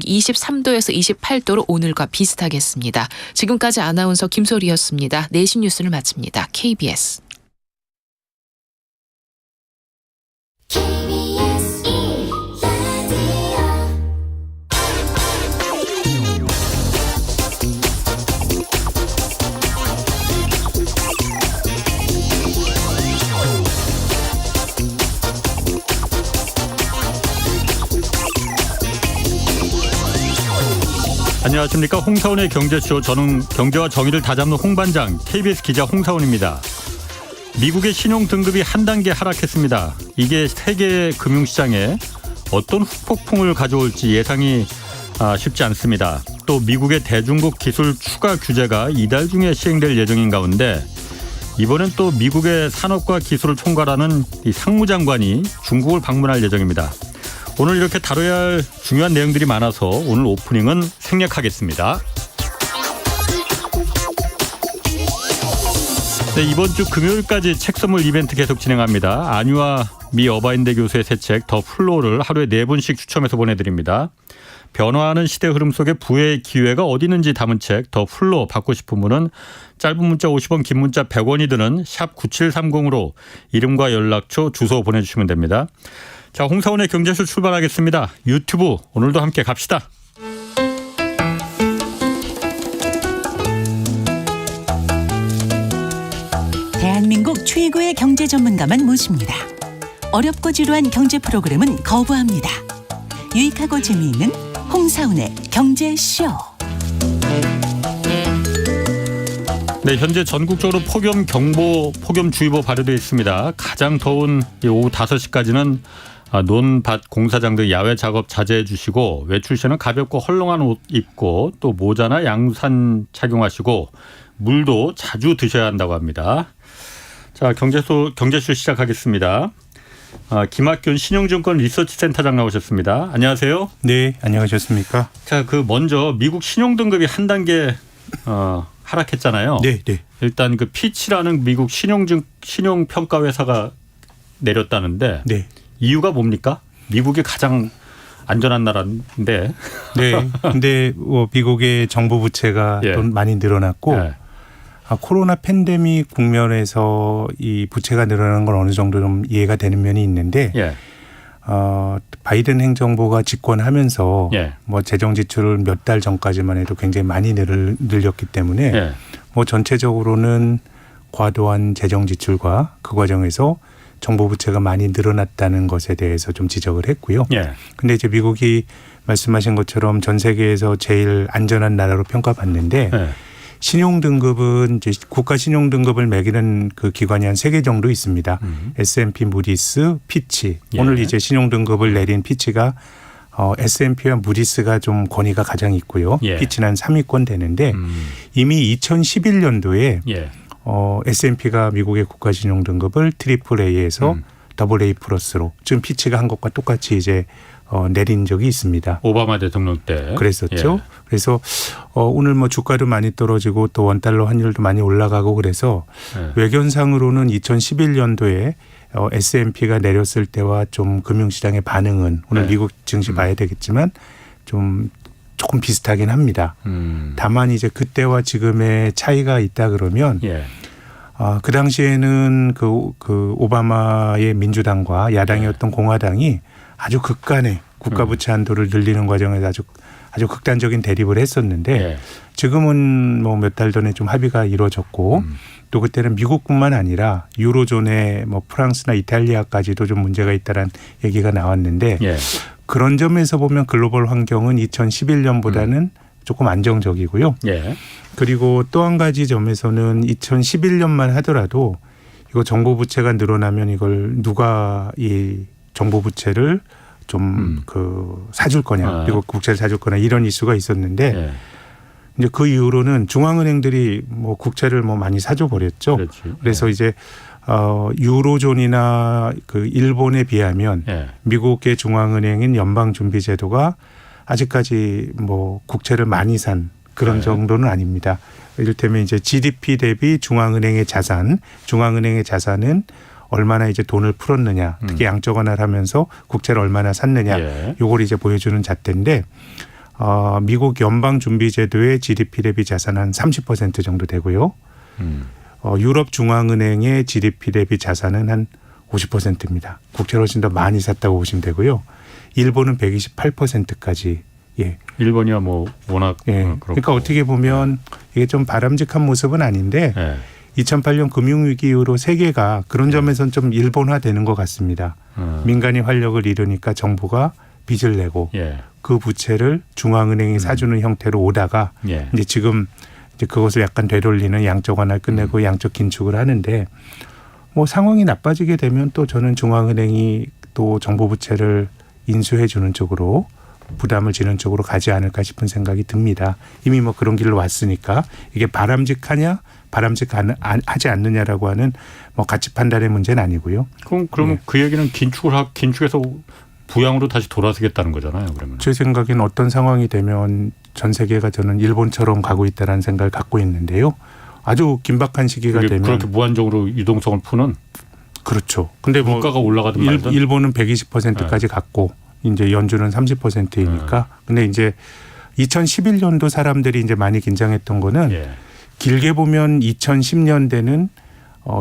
23도에서 28도로 오늘과 비슷하겠습니다. 지금까지 아나운서 김소리였습니다. 내신 뉴스를 마칩니다. KBS. 안녕하십니까. 홍사원의 경제쇼. 저는 경제와 정의를 다잡는 홍반장 KBS 기자 홍사원입니다. 미국의 신용 등급이 한 단계 하락했습니다. 이게 세계 금융시장에 어떤 후폭풍을 가져올지 예상이 쉽지 않습니다. 또 미국의 대중국 기술 추가 규제가 이달 중에 시행될 예정인 가운데 이번엔 또 미국의 산업과 기술을 총괄하는 이 상무장관이 중국을 방문할 예정입니다. 오늘 이렇게 다뤄야 할 중요한 내용들이 많아서 오늘 오프닝은 생략하겠습니다. 네, 이번 주 금요일까지 책 선물 이벤트 계속 진행합니다. 안유아 미 어바인대 교수의 새 책 더 플로우를 하루에 4분씩 추첨해서 보내드립니다. 변화하는 시대 흐름 속에 부의 기회가 어디 있는지 담은 책 더 플로우 받고 싶은 분은 짧은 문자 50원, 긴 문자 100원이 드는 샵 9730으로 이름과 연락처, 주소 보내주시면 됩니다. 자, 홍사원의 경제쇼 출발하겠습니다. 유튜브 오늘도 함께 갑시다. 대한민국 최고의 경제 전문가만 모십니다. 어렵고 지루한 경제 프로그램은 거부합니다. 유익하고 재미있는 홍사원의 경제쇼. 네, 현재 전국적으로 폭염경보, 폭염주의보 발효되어 있습니다. 가장 더운 오후 5시까지는 논밭 공사장 등 야외 작업 자제해 주시고 외출 시에는 가볍고 헐렁한 옷 입고 또 모자나 양산 착용하시고 물도 자주 드셔야 한다고 합니다. 자, 경제쇼 시작하겠습니다. 김학균 신용증권 리서치센터장 나오셨습니다. 안녕하세요. 네, 안녕하셨습니까? 자, 먼저 미국 신용등급이 한 단계 하락했잖아요. 네. 일단 그 피치라는 미국 신용평가 회사가 내렸다는데 네. 이유가 뭡니까? 미국이 가장 안전한 나라인데. 네. 근데 미국의 정부 부채가 예. 돈 많이 늘어났고 예. 코로나 팬데믹 국면에서 이 부채가 늘어나는 건 어느 정도 좀 이해가 되는 면이 있는데 예. 바이든 행정부가 집권하면서 예. 재정 지출을 몇 달 전까지만 해도 굉장히 많이 늘렸기 때문에 예. 전체적으로는 과도한 재정 지출과 그 과정에서 정부 부채가 많이 늘어났다는 것에 대해서 좀 지적을 했고요. 예. 근데 이제 미국이 말씀하신 것처럼 전 세계에서 제일 안전한 나라로 평가받는데 예. 신용등급은 이제 국가 신용등급을 매기는 그 기관이 한 3개 정도 있습니다. S&P, 무디스, 피치. 예. 오늘 이제 신용등급을 내린 피치가 S&P와 무디스가 좀 권위가 가장 있고요. 예. 피치는 한 3위권 되는데 이미 2011년도에 예. S&P가 미국의 국가 신용등급을 AAA에서 AA 플러스로 지금 피치가 한 것과 똑같이 이제 내린 적이 있습니다. 오바마 대통령 때 그랬었죠. 예. 그래서 오늘 주가도 많이 떨어지고 또 원달러 환율도 많이 올라가고 그래서 예. 외견상으로는 2011년도에 S&P가 내렸을 때와 좀 금융시장의 반응은 오늘 미국 증시 봐야 되겠지만 좀 조금 비슷하긴 합니다. 다만 이제 그때와 지금의 차이가 있다 그러면 예. 그 당시에는 그 오바마의 민주당과 야당이었던 공화당이 아주 극간의 국가 부채 한도를 늘리는 과정에서 아주 극단적인 대립을 했었는데 예. 지금은 몇 달 전에 좀 합의가 이루어졌고 또 그때는 미국뿐만 아니라 유로존의 프랑스나 이탈리아까지도 좀 문제가 있다라는 얘기가 나왔는데 예. 그런 점에서 보면 글로벌 환경은 2011년보다는 조금 안정적이고요. 예. 그리고 또 한 가지 점에서는 2011년만 하더라도 이거 정부 부채가 늘어나면 이걸 누가 이 정부 부채를 좀 사줄 거냐, 미국 국채를 사줄 거냐 이런 이슈가 있었는데 예. 이제 그 이후로는 중앙은행들이 국채를 많이 사줘 버렸죠. 그렇지. 그래서 이제 유로존이나 그 일본에 비하면 예. 미국의 중앙은행인 연방준비제도가 아직까지 국채를 많이 산 그런 네. 정도는 아닙니다. 이를테면 이제 GDP 대비 중앙은행의 자산은 얼마나 이제 돈을 풀었느냐, 특히 양적 완화를 하면서 국채를 얼마나 샀느냐, 예. 요걸 이제 보여주는 잣대인데 미국 연방준비제도의 GDP 대비 자산은 한 30% 정도 되고요. 유럽 중앙은행의 GDP 대비 자산은 한 50%입니다. 국채를 훨씬 더 많이 샀다고 보시면 되고요. 일본은 128%까지. 예. 일본이야 뭐 워낙 그렇고. 그러니까 어떻게 보면 이게 좀 바람직한 모습은 아닌데 2008년 금융위기 이후로 세계가 그런 점에서는 좀 일본화되는 것 같습니다. 민간이 활력을 잃으니까 정부가 빚을 내고 그 부채를 중앙은행이 사주는 형태로 오다가 이제 지금 이제 그것을 약간 되돌리는 양적 완화를 끝내고 양적 긴축을 하는데 뭐 상황이 나빠지게 되면 또 저는 중앙은행이 또 정부 부채를 인수해 주는 쪽으로 부담을 지는 쪽으로 가지 않을까 싶은 생각이 듭니다. 이미 뭐 그런 길로 왔으니까 이게 바람직하냐 바람직하지 않느냐라고 하는 뭐 가치 판단의 문제는 아니고요. 그럼 그 얘기는 긴축해서 부양으로 다시 돌아서겠다는 거잖아요. 그러면 제 생각엔 어떤 상황이 되면 전 세계가 저는 일본처럼 가고 있다는 생각을 갖고 있는데요. 아주 긴박한 시기가 되면 그렇게 무한적으로 유동성을 푸는 그렇죠. 근데 뭐 물가가 올라가든 말든 일본은 120%까지 갔고 이제 연준은 30%이니까. 근데 이제 2011년도 사람들이 이제 많이 긴장했던 거는 길게 보면 2010년대는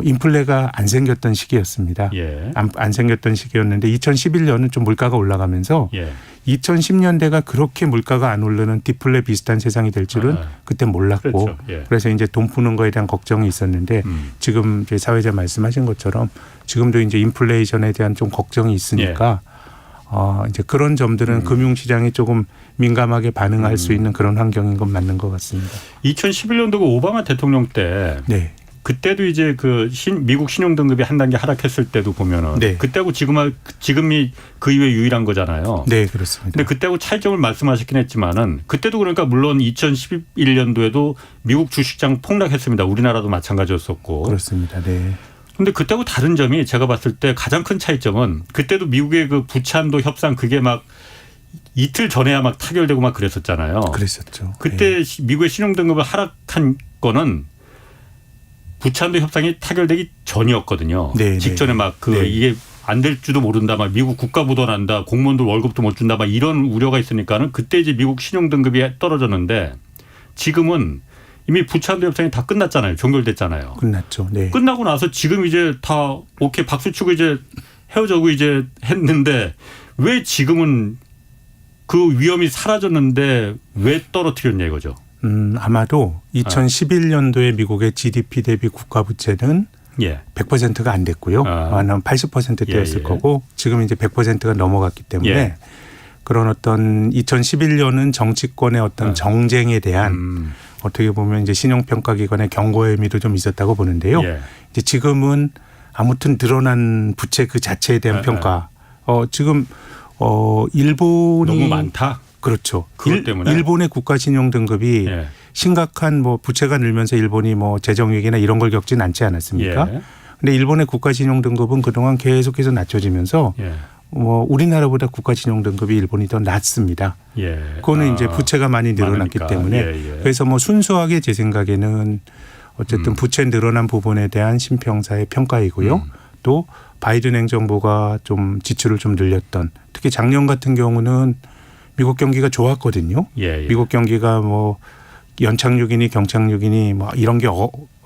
인플레가 안 생겼던 시기였습니다. 안 생겼던 시기였는데 2011년은 좀 물가가 올라가면서 2010년대가 그렇게 물가가 안 오르는 디플레 비슷한 세상이 될 줄은 그때 몰랐고 그렇죠. 그래서 이제 돈 푸는 거에 대한 걱정이 있었는데 지금 이제 사회자 말씀하신 것처럼 지금도 이제 인플레이션에 대한 좀 걱정이 있으니까 이제 그런 점들은 금융시장이 조금 민감하게 반응할 수 있는 그런 환경인 건 맞는 것 같습니다. 2011년도 그 오바마 대통령 때 그때도 이제 그 미국 신용 등급이 한 단계 하락했을 때도 보면은 그때하고 지금이 그 이후에 유일한 거잖아요. 네, 그렇습니다. 근데 그때하고 차이점을 말씀하셨긴 했지만은 그때도 그러니까 물론 2011년도에도 미국 주식장 폭락했습니다. 우리나라도 마찬가지였었고. 그렇습니다. 네. 근데 그때하고 다른 점이 제가 봤을 때 가장 큰 차이점은 그때도 미국의 그 부채한도 협상 그게 막 이틀 전에야 막 타결되고 막 그랬었잖아요. 그랬었죠. 그때 미국의 신용 등급을 하락한 거는 부채한도 협상이 타결되기 전이었거든요. 직전에 막 이게 안 될 줄도 모른다, 막 미국 국가 부도 난다, 공무원들 월급도 못 준다, 막 이런 우려가 있으니까는 그때 이제 미국 신용 등급이 떨어졌는데 지금은 이미 부채한도 협상이 다 끝났잖아요. 종결됐잖아요. 끝났죠. 네. 끝나고 나서 지금 이제 다 오케이 박수 치고 이제 헤어져고 이제 했는데 왜 지금은 그 위험이 사라졌는데 왜 떨어뜨렸냐 이거죠. 아마도 2011년도에 미국의 GDP 대비 국가 부채는 100%가 안 됐고요. 한 80%대였을 거고 지금 이제 100%가 넘어갔기 때문에 그런 어떤 2011년은 정치권의 어떤 정쟁에 대한 어떻게 보면 이제 신용평가기관의 경고의 의미도 좀 있었다고 보는데요. 이제 지금은 아무튼 드러난 부채 그 자체에 대한 평가. 지금 일본이 너무 많다. 그렇죠. 그것 때문에 일본의 국가 신용 등급이 심각한 뭐 부채가 늘면서 일본이 뭐 재정 위기나 이런 걸 겪지는 않지 않았습니까? 그런데 일본의 국가 신용 등급은 그동안 계속해서 낮춰지면서 뭐 우리나라보다 국가 신용 등급이 일본이 더 낮습니다. 그거는 이제 부채가 많이 늘어났기 많으니까. 때문에 그래서 뭐 순수하게 제 생각에는 어쨌든 부채 늘어난 부분에 대한 신평사의 평가이고요. 또 바이든 행정부가 좀 지출을 좀 늘렸던 특히 작년 같은 경우는 미국 경기가 좋았거든요. 미국 경기가 뭐 연착륙이니 경착륙이니 뭐 이런 게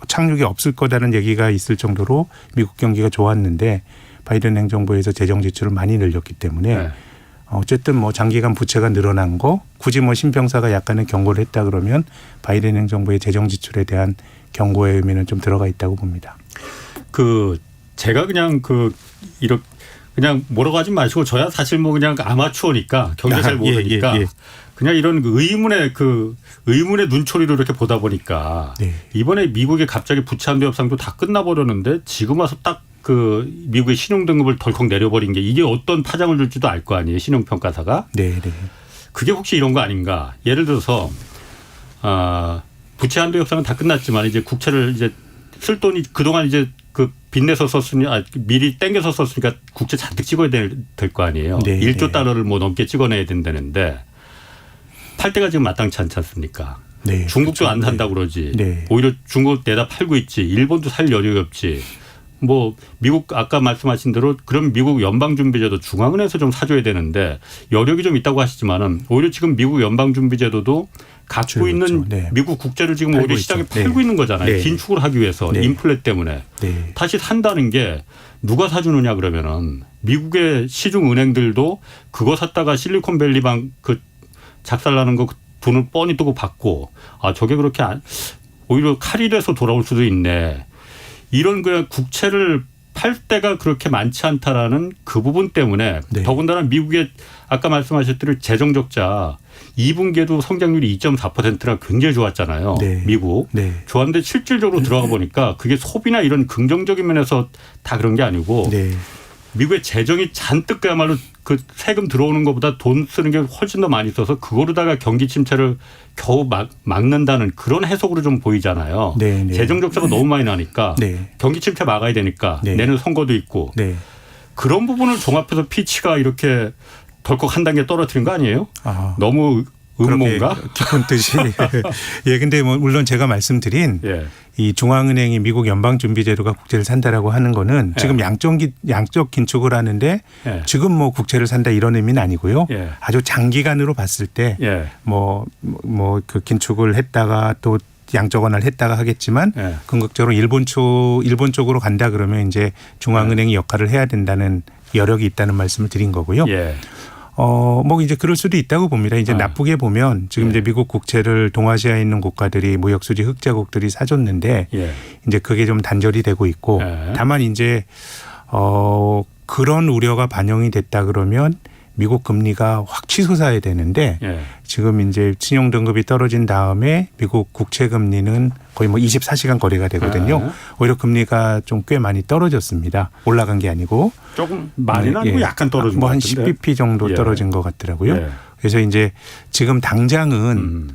착륙이 없을 거다는 얘기가 있을 정도로 미국 경기가 좋았는데 바이든 행정부에서 재정 지출을 많이 늘렸기 때문에 어쨌든 뭐 장기간 부채가 늘어난 거 굳이 뭐 신평사가 약간의 경고를 했다 그러면 바이든 행정부의 재정 지출에 대한 경고의 의미는 좀 들어가 있다고 봅니다. 제가 그냥 이렇게 그냥 뭐라고 하지 마시고 저야 사실 뭐 그냥 아마추어니까 경제 잘 모르니까 그냥 이런 의문의 눈초리로 이렇게 보다 보니까 이번에 미국의 갑자기 부채한도 협상도 다 끝나버렸는데 지금 와서 딱 미국의 신용 등급을 덜컥 내려버린 게 이게 어떤 파장을 줄지도 알 거 아니에요. 신용평가사가. 그게 혹시 이런 거 아닌가. 예를 들어서 부채한도 협상은 다 끝났지만 이제 국채를 이제 쓸 돈이 그동안 이제 빚내서 미리 땡겨서 썼으니까 국채 잔뜩 찍어야 될 거 아니에요. 1조 달러를 뭐 넘게 찍어내야 된다는데 팔 때가 지금 마땅치 않지 않습니까? 중국도 안 산다고 그러지. 오히려 중국 내다 팔고 있지. 일본도 살 여력이 없지. 뭐 미국 아까 말씀하신 대로 그럼 미국 연방준비제도 중앙은행에서 좀 사줘야 되는데 여력이 좀 있다고 하시지만은 오히려 지금 미국 연방준비제도도 갖고 그렇죠. 있는 네. 미국 국제를 지금 팔고 오히려 시장에 있죠. 네. 팔고 있는 거잖아요. 네. 긴축을 하기 위해서 네. 인플레 때문에. 네. 다시 산다는 게 누가 사주느냐 그러면은 미국의 시중 은행들도 그거 샀다가 실리콘밸리방 그 작살나는 거 돈을 뻔히 두고 받고 아 저게 그렇게 오히려 칼이 돼서 돌아올 수도 있네. 이런 그 국채를 팔 때가 그렇게 많지 않다라는 그 부분 때문에 네. 더군다나 미국의 아까 말씀하셨듯이 재정 적자 2분기에도 성장률이 2.4%라 굉장히 좋았잖아요. 네. 미국. 네. 좋았는데 실질적으로 들어가 보니까 그게 소비나 이런 긍정적인 면에서 다 그런 게 아니고 네. 미국의 재정이 잔뜩 그야말로 그 세금 들어오는 것보다 돈 쓰는 게 훨씬 더 많이 써서 그거로다가 경기 침체를 겨우 막는다는 그런 해석으로 좀 보이잖아요. 네, 네. 재정 적자가 너무 많이 나니까 네. 경기 침체 막아야 되니까 네. 내년 선거도 있고 네. 그런 부분을 종합해서 피치가 이렇게 덜컥 한 단계 떨어뜨린 거 아니에요? 아. 너무 음모인가? 그렇게 깊은 뜻이. 예, 근데 뭐 물론 제가 말씀드린 예. 이 중앙은행이 미국 연방준비제도가 국채를 산다라고 하는 거는 예. 지금 양적 긴축을 하는데 예. 지금 뭐 국채를 산다 이런 의미는 아니고요. 예. 아주 장기간으로 봤을 때 예. 뭐 그 긴축을 했다가 또 양적 완화를 했다가 하겠지만 예. 궁극적으로 일본 쪽으로 간다 그러면 이제 중앙은행이 역할을 해야 된다는 여력이 있다는 말씀을 드린 거고요. 예. 뭐 이제 그럴 수도 있다고 봅니다. 이제 아. 나쁘게 보면 지금 이제 미국 국채를 동아시아에 있는 국가들이 무역수지 흑자국들이 사줬는데 예. 이제 그게 좀 단절이 되고 있고 예. 다만 이제 그런 우려가 반영이 됐다 그러면 미국 금리가 확 치솟아야 되는데 예. 지금 이제 신용 등급이 떨어진 다음에 미국 국채 금리는 거의 뭐 24시간 거래가 되거든요. 예. 오히려 금리가 좀 꽤 많이 떨어졌습니다. 올라간 게 아니고 조금 많이는 아니고 예. 약간 떨어진 뭐 것 한 같은데. 10bp 정도 예. 떨어진 것 같더라고요. 예. 그래서 이제 지금 당장은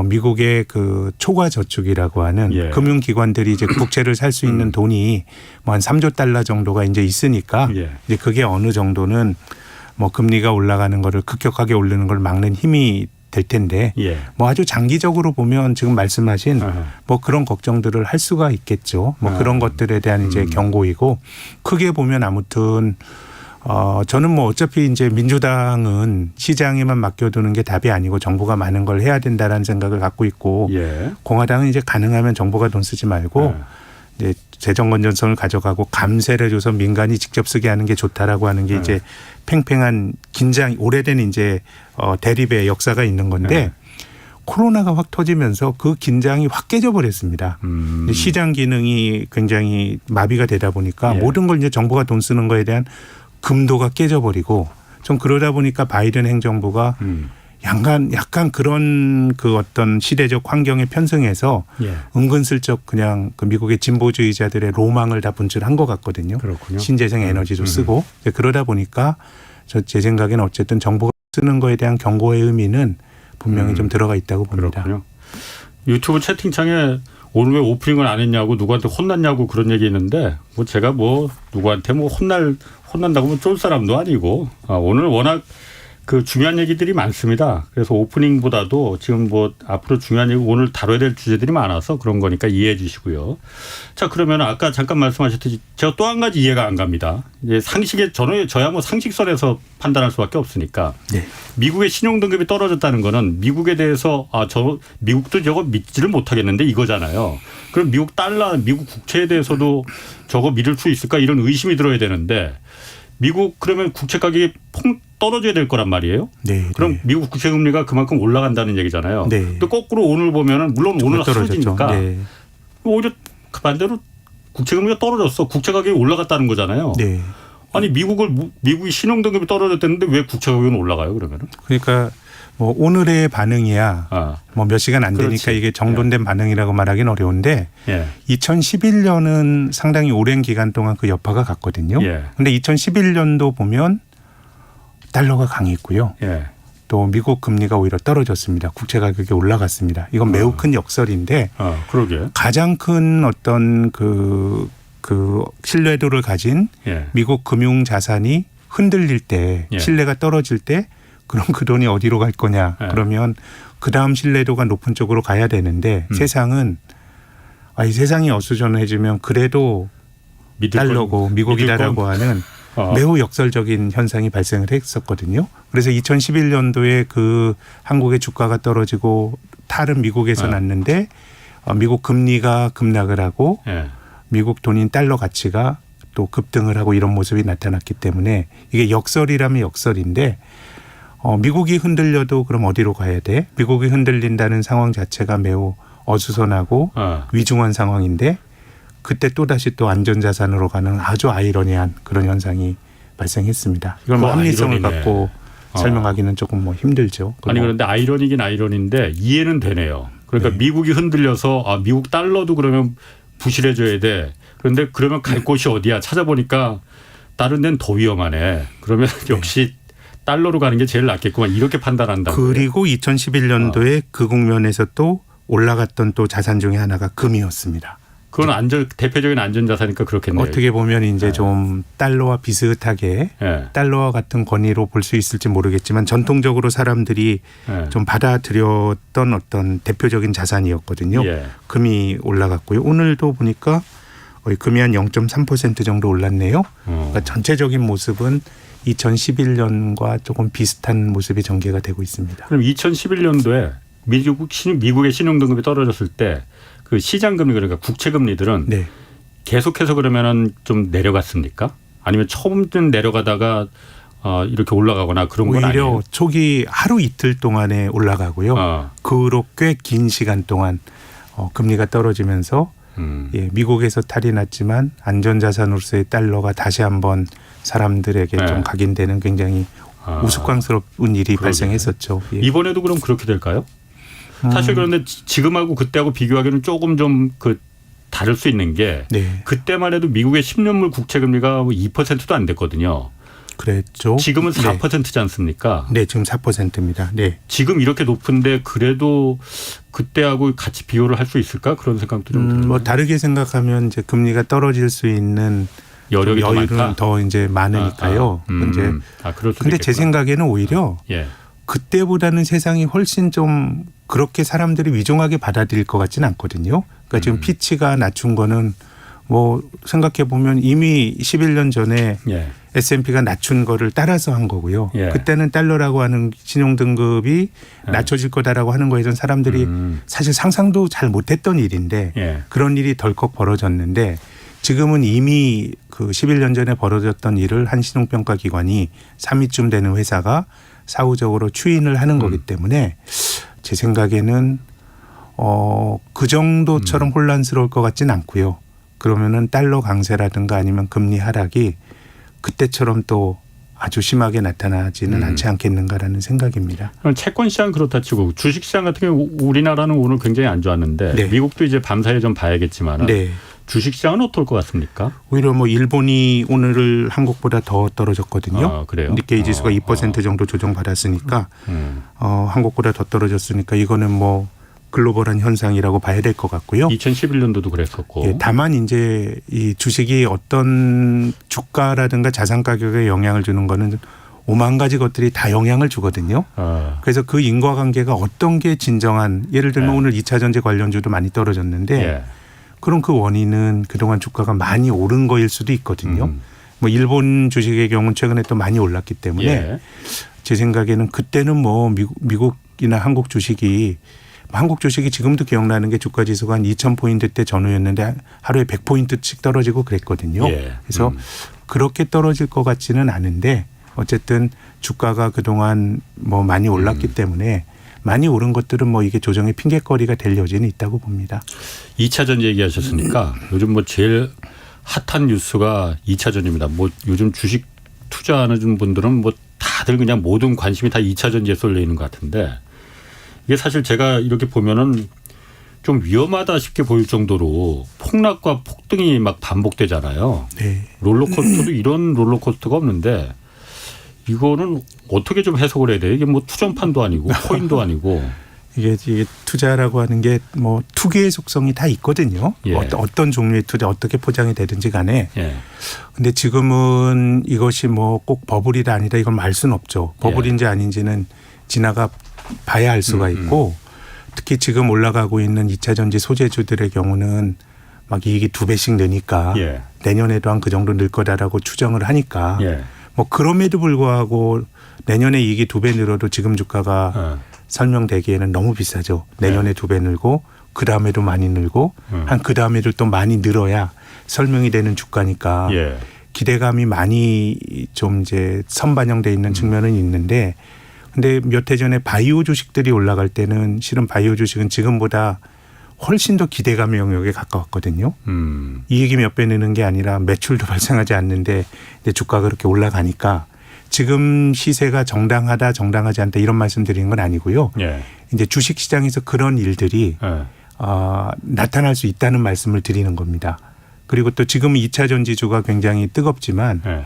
미국의 그 초과 저축이라고 하는 예. 금융기관들이 이제 국채를 살 수 있는 돈이 뭐 한 3조 달러 정도가 이제 있으니까 예. 이제 그게 어느 정도는 뭐 금리가 올라가는 거를 급격하게 오르는 걸 막는 힘이 될 텐데 예. 뭐 아주 장기적으로 보면 지금 말씀하신 아하. 뭐 그런 걱정들을 할 수가 있겠죠. 뭐 아. 그런 것들에 대한 이제 경고이고 크게 보면 아무튼 저는 뭐 어차피 이제 민주당은 시장에만 맡겨두는 게 답이 아니고 정부가 많은 걸 해야 된다라는 생각을 갖고 있고 예. 공화당은 이제 가능하면 정부가 돈 쓰지 말고 이제 재정 건전성을 가져가고 감세를 줘서 민간이 직접 쓰게 하는 게 좋다라고 하는 게 이제 팽팽한 긴장 오래된 이제 대립의 역사가 있는 건데 코로나가 확 터지면서 그 긴장이 확 깨져버렸습니다. 시장 기능이 굉장히 마비가 되다 보니까 예. 모든 걸 이제 정부가 돈 쓰는 거에 대한 금도가 깨져버리고 좀 그러다 보니까 바이든 행정부가 약간 그런 그 어떤 시대적 환경에 편승해서 예. 은근슬쩍 그냥 그 미국의 진보주의자들의 로망을 다 분출한 것 같거든요. 그렇군요. 신재생 에너지도 쓰고 그러다 보니까 제 생각에는 어쨌든 정부가 쓰는 거에 대한 경고의 의미는 분명히 좀 들어가 있다고 봅니다. 그렇군요. 유튜브 채팅창에 오늘 왜 오프닝을 안 했냐고 누구한테 혼났냐고 그런 얘기 있는데 뭐 제가 뭐 누구한테 뭐 혼난다고 뭐 쫄 사람도 아니고 오늘 워낙 그 중요한 얘기들이 많습니다. 그래서 오프닝보다도 지금 뭐 앞으로 중요한 얘기 오늘 다뤄야 될 주제들이 많아서 그런 거니까 이해해 주시고요. 자, 그러면 아까 잠깐 말씀하셨듯이 제가 또 한 가지 이해가 안 갑니다. 이제 상식에 저야 뭐 상식선에서 판단할 수밖에 없으니까 네. 미국의 신용 등급이 떨어졌다는 거는 미국에 대해서 미국도 저거 믿지를 못하겠는데 이거잖아요. 그럼 미국 달러, 미국 국채에 대해서도 저거 믿을 수 있을까 이런 의심이 들어야 되는데 미국 그러면 국채 가격이 떨어져야 될 거란 말이에요. 네, 그럼 네. 미국 국채 금리가 그만큼 올라간다는 얘기잖아요. 네. 또 거꾸로 오늘 보면은 물론 오늘 하루지니까 네. 오히려 반대로 국채 금리가 떨어졌어. 국채 가격이 올라갔다는 거잖아요. 네. 아니 미국이 신용 등급이 떨어졌다는데 왜 국채 가격은 올라가요? 그러면은? 그러니까 뭐 오늘의 반응이야 뭐 몇 시간 안 되니까 그렇지. 이게 정돈된 반응이라고 말하기는 어려운데 예. 2011년은 상당히 오랜 기간 동안 그 여파가 갔거든요. 예. 그런데 2011년도 보면 달러가 강했고요. 예. 또 미국 금리가 오히려 떨어졌습니다. 국채 가격이 올라갔습니다. 이건 매우 큰 역설인데 그러게. 가장 큰 어떤 그 신뢰도를 가진 예. 미국 금융 자산이 흔들릴 때 예. 신뢰가 떨어질 때 그럼 그 돈이 어디로 갈 거냐. 예. 그러면 그다음 신뢰도가 높은 쪽으로 가야 되는데 세상은 이 세상이 어수선해지면 그래도 믿을 달러고 건, 미국이다라고 믿을 하는 매우 역설적인 현상이 발생을 했었거든요. 그래서 2011년도에 그 한국의 주가가 떨어지고 탈은 미국에서 났는데 미국 금리가 급락을 하고 예. 미국 돈인 달러 가치가 또 급등을 하고 이런 모습이 나타났기 때문에 이게 역설이라면 역설인데 미국이 흔들려도 그럼 어디로 가야 돼? 미국이 흔들린다는 상황 자체가 매우 어수선하고 위중한 상황인데 그때 또다시 또 안전자산으로 가는 아주 아이러니한 그런 현상이 발생했습니다. 이걸 뭐 합리성을 아이러니네. 갖고 설명하기는 조금 뭐 힘들죠. 아니 그런데 아이러니긴 아이러니인데 이해는 되네요. 그러니까 네. 미국이 흔들려서 미국 달러도 그러면 부실해져야 돼. 그런데 그러면 갈 곳이 어디야? 찾아보니까 다른 데는 더 위험하네. 그러면 역시 달러로 가는 게 제일 낫겠구만 이렇게 판단한다. 그리고 2011년도에 그 국면에서 또 올라갔던 또 자산 중에 하나가 금이었습니다. 그건 대표적인 안전자산이니까 그렇겠네요. 어떻게 보면 이제 좀 달러와 비슷하게 예. 달러와 같은 권위로 볼 수 있을지 모르겠지만 전통적으로 사람들이 예. 좀 받아들였던 어떤 대표적인 자산이었거든요. 예. 금이 올라갔고요. 오늘도 보니까 거의 금이 한 0.3% 정도 올랐네요. 그러니까 전체적인 모습은 2011년과 조금 비슷한 모습이 전개가 되고 있습니다. 그럼 2011년도에 미국의 신용등급이 떨어졌을 때 그 시장금리 그러니까 국채금리들은 네. 계속해서 그러면은 좀 내려갔습니까? 아니면 처음부터 내려가다가 이렇게 올라가거나 그런 건 오히려 아니에요? 초기 하루 이틀 동안에 올라가고요. 그 후로 꽤 긴 시간 동안 금리가 떨어지면서 예, 미국에서 탈이 났지만 안전자산으로서의 달러가 다시 한번 사람들에게 네. 좀 각인되는 굉장히 우스꽝스러운 일이 발생했었죠. 예. 이번에도 그럼 그렇게 될까요? 사실 그런데 지금하고 그때하고 비교하기는 조금 좀 다를 수 있는 게 네. 그때만 해도 미국의 10년물 국채금리가 2%도 안 됐거든요. 그랬죠. 지금은 네. 4%지 않습니까? 네, 지금 4%입니다. 네. 지금 이렇게 높은데 그래도 그때하고 같이 비교를 할 수 있을까? 그런 생각도 좀 들어요. 뭐 다르게 생각하면 이제 금리가 떨어질 수 있는 여력이 더 여유는 많다? 더 이제 많으니까요. 이제 그럴 수도 근데 제 있겠구나. 생각에는 오히려 예. 그때보다는 세상이 훨씬 좀 그렇게 사람들이 위중하게 받아들일 것 같지는 않거든요. 그러니까 지금 피치가 낮춘 거는 뭐 생각해 보면 이미 11년 전에 예. S&P가 낮춘 거를 따라서 한 거고요. 예. 그때는 달러라고 하는 신용등급이 낮춰질 거다라고 하는 거에 대한 사람들이 사실 상상도 잘 못했던 일인데 예. 그런 일이 덜컥 벌어졌는데 지금은 이미 그 11년 전에 벌어졌던 일을 한 신용평가기관이 3위쯤 되는 회사가 사후적으로 추인을 하는 거기 때문에 제 생각에는 그 정도처럼 혼란스러울 것 같지는 않고요. 그러면은 달러 강세라든가 아니면 금리 하락이 그때처럼 또 아주 심하게 나타나지는 않지 않겠는가라는 생각입니다. 그럼 채권 시장 그렇다 치고 주식 시장 같은 경우 우리나라는 오늘 굉장히 안 좋았는데 네. 미국도 이제 밤사이에 좀 봐야겠지만 네. 주식 시장은 어떨 것 같습니까? 오히려 뭐 일본이 오늘을 한국보다 더 떨어졌거든요. 그래요? 니케이 지수가 2% 정도 조정받았으니까 한국보다 더 떨어졌으니까 이거는 뭐 글로벌한 현상이라고 봐야 될 것 같고요. 2011년도도 그랬었고. 예, 다만 이제 이 주식이 어떤 주가라든가 자산 가격에 영향을 주는 거는 5만 가지 것들이 다 영향을 주거든요. 그래서 그 인과관계가 어떤 게 진정한 예를 들면 오늘 2차 전지 관련주도 많이 떨어졌는데 예. 그럼 그 원인은 그동안 주가가 많이 오른 거일 수도 있거든요. 뭐 일본 주식의 경우는 최근에 또 많이 올랐기 때문에 예. 제 생각에는 그때는 뭐 미국이나 한국 주식이 지금도 기억나는 게 주가 지수가 한 2,000포인트 때 전후였는데 하루에 100포인트씩 떨어지고 그랬거든요. 예. 그래서 그렇게 떨어질 것 같지는 않은데 어쨌든 주가가 그동안 뭐 많이 올랐기 때문에 많이 오른 것들은 뭐 이게 조정의 핑계거리가 될 여지는 있다고 봅니다. 2차 전지 얘기하셨으니까 요즘 뭐 제일 핫한 뉴스가 2차 전지입니다. 뭐 요즘 주식 투자하는 분들은 뭐 다들 그냥 모든 관심이 다 2차 전지에 쏠려 있는 것 같은데 이게 사실 제가 이렇게 보면은 좀 위험하다 싶게 보일 정도로 폭락과 폭등이 막 반복되잖아요. 네. 롤러코스터도 이런 롤러코스터가 없는데 이거는 어떻게 좀 해석을 해야 돼요? 이게 뭐 투전판도 아니고 코인도 아니고. 이게 투자라고 하는 게 뭐 투기의 속성이 다 있거든요. 예. 어떤 종류의 투자 어떻게 포장이 되든지 간에. 예. 근데 지금은 이것이 뭐 꼭 버블이다 아니다 이건 말 수는 없죠. 버블인지 아닌지는 지나가 봐야 알 수가 있고 특히 지금 올라가고 있는 2차 전지 소재주들의 경우는 막 이익이 2배씩 느니까 예. 내년에도 한 그 정도 늘 거다라고 추정을 하니까 예. 뭐 그럼에도 불구하고 내년에 이익이 2배 늘어도 지금 주가가 설명되기에는 너무 비싸죠. 내년에 2배 늘고 그 다음에도 많이 늘고 한 그 다음에도 또 많이 늘어야 설명이 되는 주가니까 예. 기대감이 많이 좀 이제 선반영돼 있는 측면은 있는데 근데 몇 해 전에 바이오 주식들이 올라갈 때는 실은 바이오 주식은 지금보다 훨씬 더 기대감의 영역에 가까웠거든요. 이익이 몇 배 느는 게 아니라 매출도 발생하지 않는데 이제 주가가 그렇게 올라가니까 지금 시세가 정당하다 정당하지 않다 이런 말씀 드리는 건 아니고요. 예. 이제 주식시장에서 그런 일들이 예. 나타날 수 있다는 말씀을 드리는 겁니다. 그리고 또 지금 2차 전지주가 굉장히 뜨겁지만 예.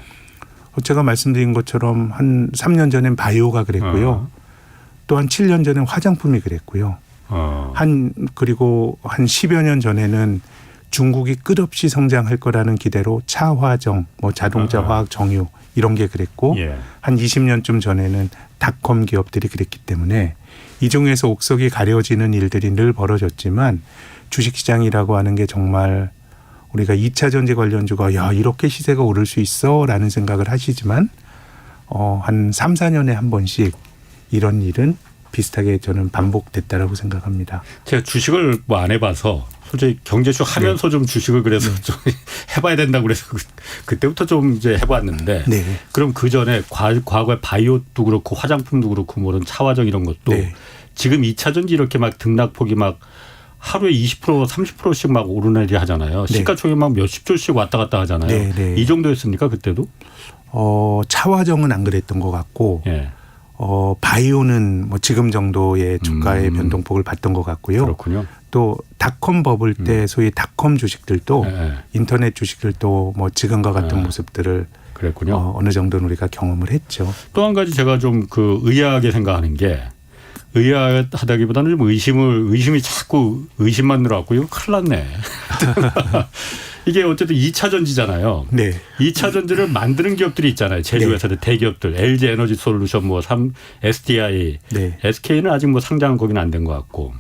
제가 말씀드린 것처럼 한 3년 전엔 바이오가 그랬고요. 또 한 7년 전엔 화장품이 그랬고요. 그리고 한 10여 년 전에는 중국이 끝없이 성장할 거라는 기대로 차화정, 뭐 자동차, 화학, 정유 이런 게 그랬고 예. 한 20년쯤 전에는 닷컴 기업들이 그랬기 때문에 이 중에서 옥석이 가려지는 일들이 늘 벌어졌지만 주식시장이라고 하는 게 정말 우리가 2차 전지 관련주가 야 이렇게 시세가 오를 수 있어라는 생각을 하시지만 한 3, 4년에 한 번씩 이런 일은 비슷하게 저는 반복됐다라고 생각합니다. 제가 주식을 뭐 안 해봐서 솔직히 경제쇼 하면서 좀 주식을 그래서 좀 해봐야 된다고 그래서 그때부터 좀 이제 해봤는데 네. 그럼 그 전에 과거에 바이오도 그렇고 화장품도 그렇고 뭐 이런 차화정 이런 것도 네. 지금 2차 전지 이렇게 막 등락폭이 막 하루에 20% 30%씩 막 오르내리 하잖아요. 네. 시가총액 막 몇십 조씩 왔다 갔다 하잖아요. 네, 네. 이 정도였습니까 그때도? 차화정은 안 그랬던 것 같고 예. 바이오는 뭐 지금 정도의 주가의 변동폭을 봤던 것 같고요. 그렇군요. 또 닷컴 버블 때 소위 닷컴 주식들도 예. 인터넷 주식들도 뭐 지금과 같은 예. 모습들을 그랬군요. 어느 정도는 우리가 경험을 했죠. 또 한 가지 제가 좀 그 의아하게 생각하는 게 의아하다기보다는 좀 의심이 자꾸 의심만 늘어왔고 이거 큰일 났네. 이게 어쨌든 2차 전지잖아요. 네. 2차 전지를 만드는 기업들이 있잖아요. 제조회사들 대기업들. LG 에너지 솔루션 뭐 SDI, 네. SK는 아직 뭐 상장은 거기는 안 된 것 같고.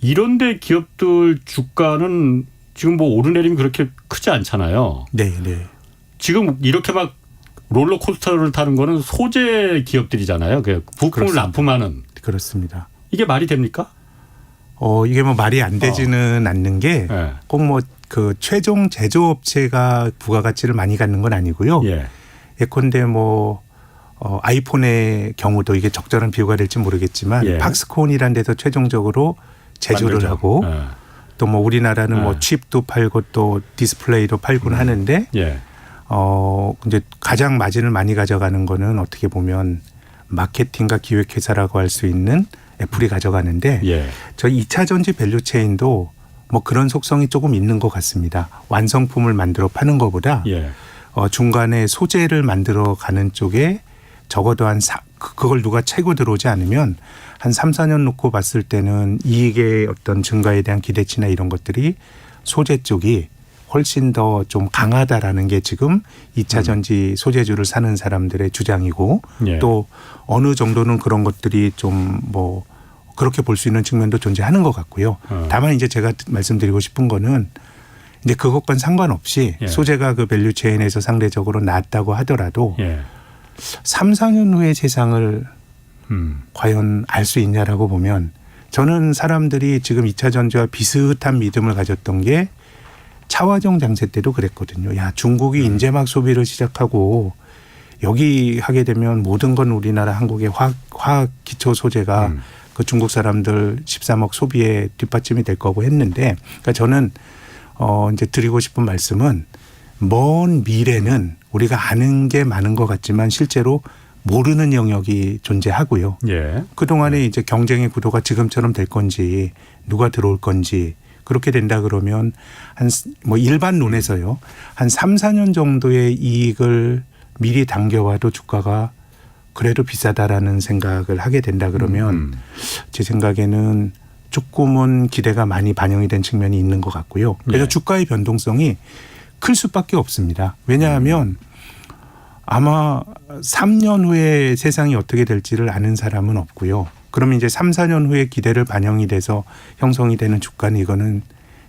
이런데 기업들 주가는 지금 뭐 오르내림이 그렇게 크지 않잖아요. 네, 네. 지금 이렇게 막 롤러코스터를 타는 거는 소재 기업들이잖아요. 그 부품을 그렇습니다. 납품하는. 그렇습니다. 이게 말이 됩니까? 이게 뭐 말이 안 되지는 않는 게 예. 꼭 뭐 그 최종 제조업체가 부가가치를 많이 갖는 건 아니고요. 예. 예컨대 뭐 아이폰의 경우도 이게 적절한 비유가 될지 모르겠지만 예. 팍스콘이라는 데서 최종적으로 제조를 만들죠. 하고 예. 또 뭐 우리나라는 예. 뭐 칩도 팔고 또 디스플레이도 팔곤 하는데 예. 이제 가장 마진을 많이 가져가는 거는 어떻게 보면 마케팅과 기획회사라고 할 수 있는 애플이 가져가는데 예. 저희 2차 전지 밸류체인도 뭐 그런 속성이 조금 있는 것 같습니다. 완성품을 만들어 파는 것보다 예. 중간에 소재를 만들어 가는 쪽에 적어도 그걸 누가 채고 들어오지 않으면 한 3, 4년 놓고 봤을 때는 이익의 어떤 증가에 대한 기대치나 이런 것들이 소재 쪽이 훨씬 더 좀 강하다라는 게 지금 2차 전지 소재주를 사는 사람들의 주장이고 예. 또 어느 정도는 그런 것들이 좀 뭐 그렇게 볼 수 있는 측면도 존재하는 것 같고요. 다만 이제 제가 말씀드리고 싶은 거는 이제 그것과는 상관없이 예. 소재가 그 밸류 체인에서 상대적으로 낮다고 하더라도 예. 3, 4년 후의 세상을 과연 알 수 있냐라고 보면 저는 사람들이 지금 2차 전지와 비슷한 믿음을 가졌던 게 차화정 장세 때도 그랬거든요. 야, 중국이 이제 막 소비를 시작하고 여기 하게 되면 모든 건 우리나라 한국의 화학 기초 소재가 그 중국 사람들 13억 소비에 뒷받침이 될 거고 했는데 그러니까 저는 이제 드리고 싶은 말씀은 먼 미래는 우리가 아는 게 많은 것 같지만 실제로 모르는 영역이 존재하고요. 예. 그동안에 이제 경쟁의 구도가 지금처럼 될 건지 누가 들어올 건지 그렇게 된다 그러면 뭐 일반론에서요. 한 3, 4년 정도의 이익을 미리 당겨와도 주가가 그래도 비싸다라는 생각을 하게 된다 그러면 제 생각에는 조금은 기대가 많이 반영이 된 측면이 있는 것 같고요. 그래서 예. 주가의 변동성이 클 수밖에 없습니다. 왜냐하면 아마 3년 후에 세상이 어떻게 될지를 아는 사람은 없고요. 그러면 이제 3, 4년 후에 기대를 반영이 돼서 형성이 되는 주가는 이거는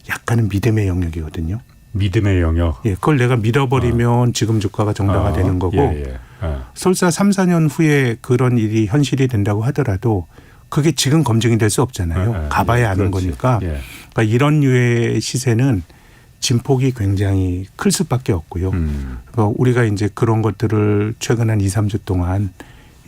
약간은 믿음의 영역이거든요. 믿음의 영역. 예, 그걸 내가 믿어버리면 지금 주가가 정당화되는 거고 설사 3, 4년 후에 그런 일이 현실이 된다고 하더라도 그게 지금 검증이 될 수 없잖아요. 가봐야 아는 그렇지. 거니까. 그러니까 이런 류의 시세는 진폭이 굉장히 클 수밖에 없고요. 그러니까 우리가 이제 그런 것들을 최근 한 2, 3주 동안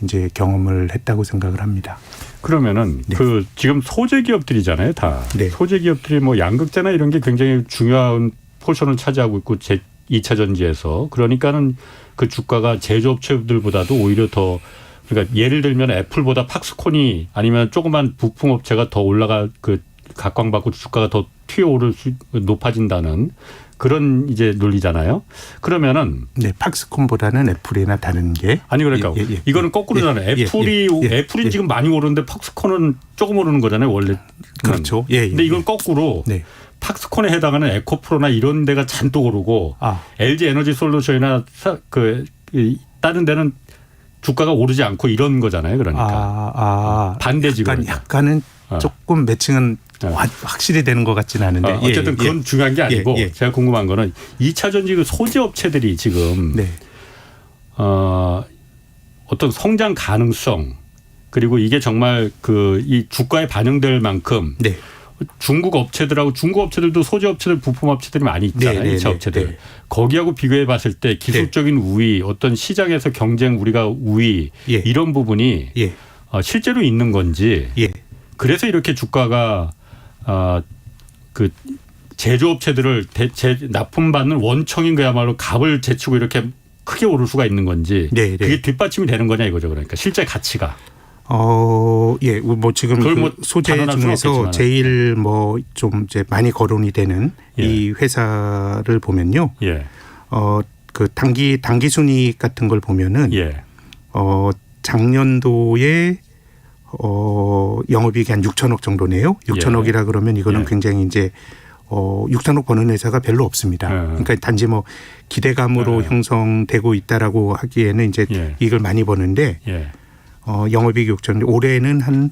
이제 경험을 했다고 생각을 합니다. 그러면은 네. 그 지금 소재 기업들이잖아요, 다. 네. 소재 기업들이 뭐 양극재나 이런 게 굉장히 중요한 포션을 차지하고 있고 2차 전지에서 그러니까는 그 주가가 제조업체들보다도 오히려 더 그러니까 예를 들면 애플보다 팍스콘이 아니면 조그만 부품업체가 더 올라가 그 각광받고 주가가 더 튀어오를 수 높아진다는 그런 이제 논리잖아요. 그러면은 네, 팍스콘보다는 애플이나 다른 게 아니 그러니까 이거는 거꾸로잖아요. 애플이 애플이 지금 많이 오르는데 팍스콘은 조금 오르는 거잖아요. 원래 그렇죠. 근데 이건 거꾸로 네. 팍스콘에 해당하는 에코프로나 이런 데가 잔뜩 오르고 LG 에너지 솔루션이나 다른 데는 주가가 오르지 않고 이런 거잖아요. 그러니까 반대지. 약간은 조금 매칭은 확실히 되는 것 같지는 않은데 어쨌든 그건 중요한 게 아니고 제가 궁금한 거는 2차 전지 그 소재 업체들이 지금 어떤 성장 가능성 그리고 이게 정말 그 이 주가에 반영될 만큼 중국 업체들하고 중국 업체들도 소재 업체들 부품 업체들이 많이 있잖아요. 2차 업체들. 거기하고 비교해 봤을 때 기술적인 우위 어떤 시장에서 경쟁 우리가 우위 이런 부분이 실제로 있는 건지 그래서 이렇게 주가가 그 제조업체들을 납품받는 원청인 그야말로 값을 제치고 이렇게 크게 오를 수가 있는 건지 그게 뒷받침이 되는 거냐 이거죠. 그러니까 실제 가치가. 뭐 지금 그 소재 중에서 제일 뭐 좀 이제 많이 거론이 되는 이 회사를 보면요. 그 단기 순이익 같은 걸 보면은 작년도에 영업이익이 한 6천억 정도네요. 6천억이라 그러면 이거는 굉장히 이제 6천억 버는 회사가 별로 없습니다. 그러니까 단지 뭐 기대감으로 형성되고 있다라고 하기에는 이제 이익을 많이 버는데 영업이익 6천 올해는 한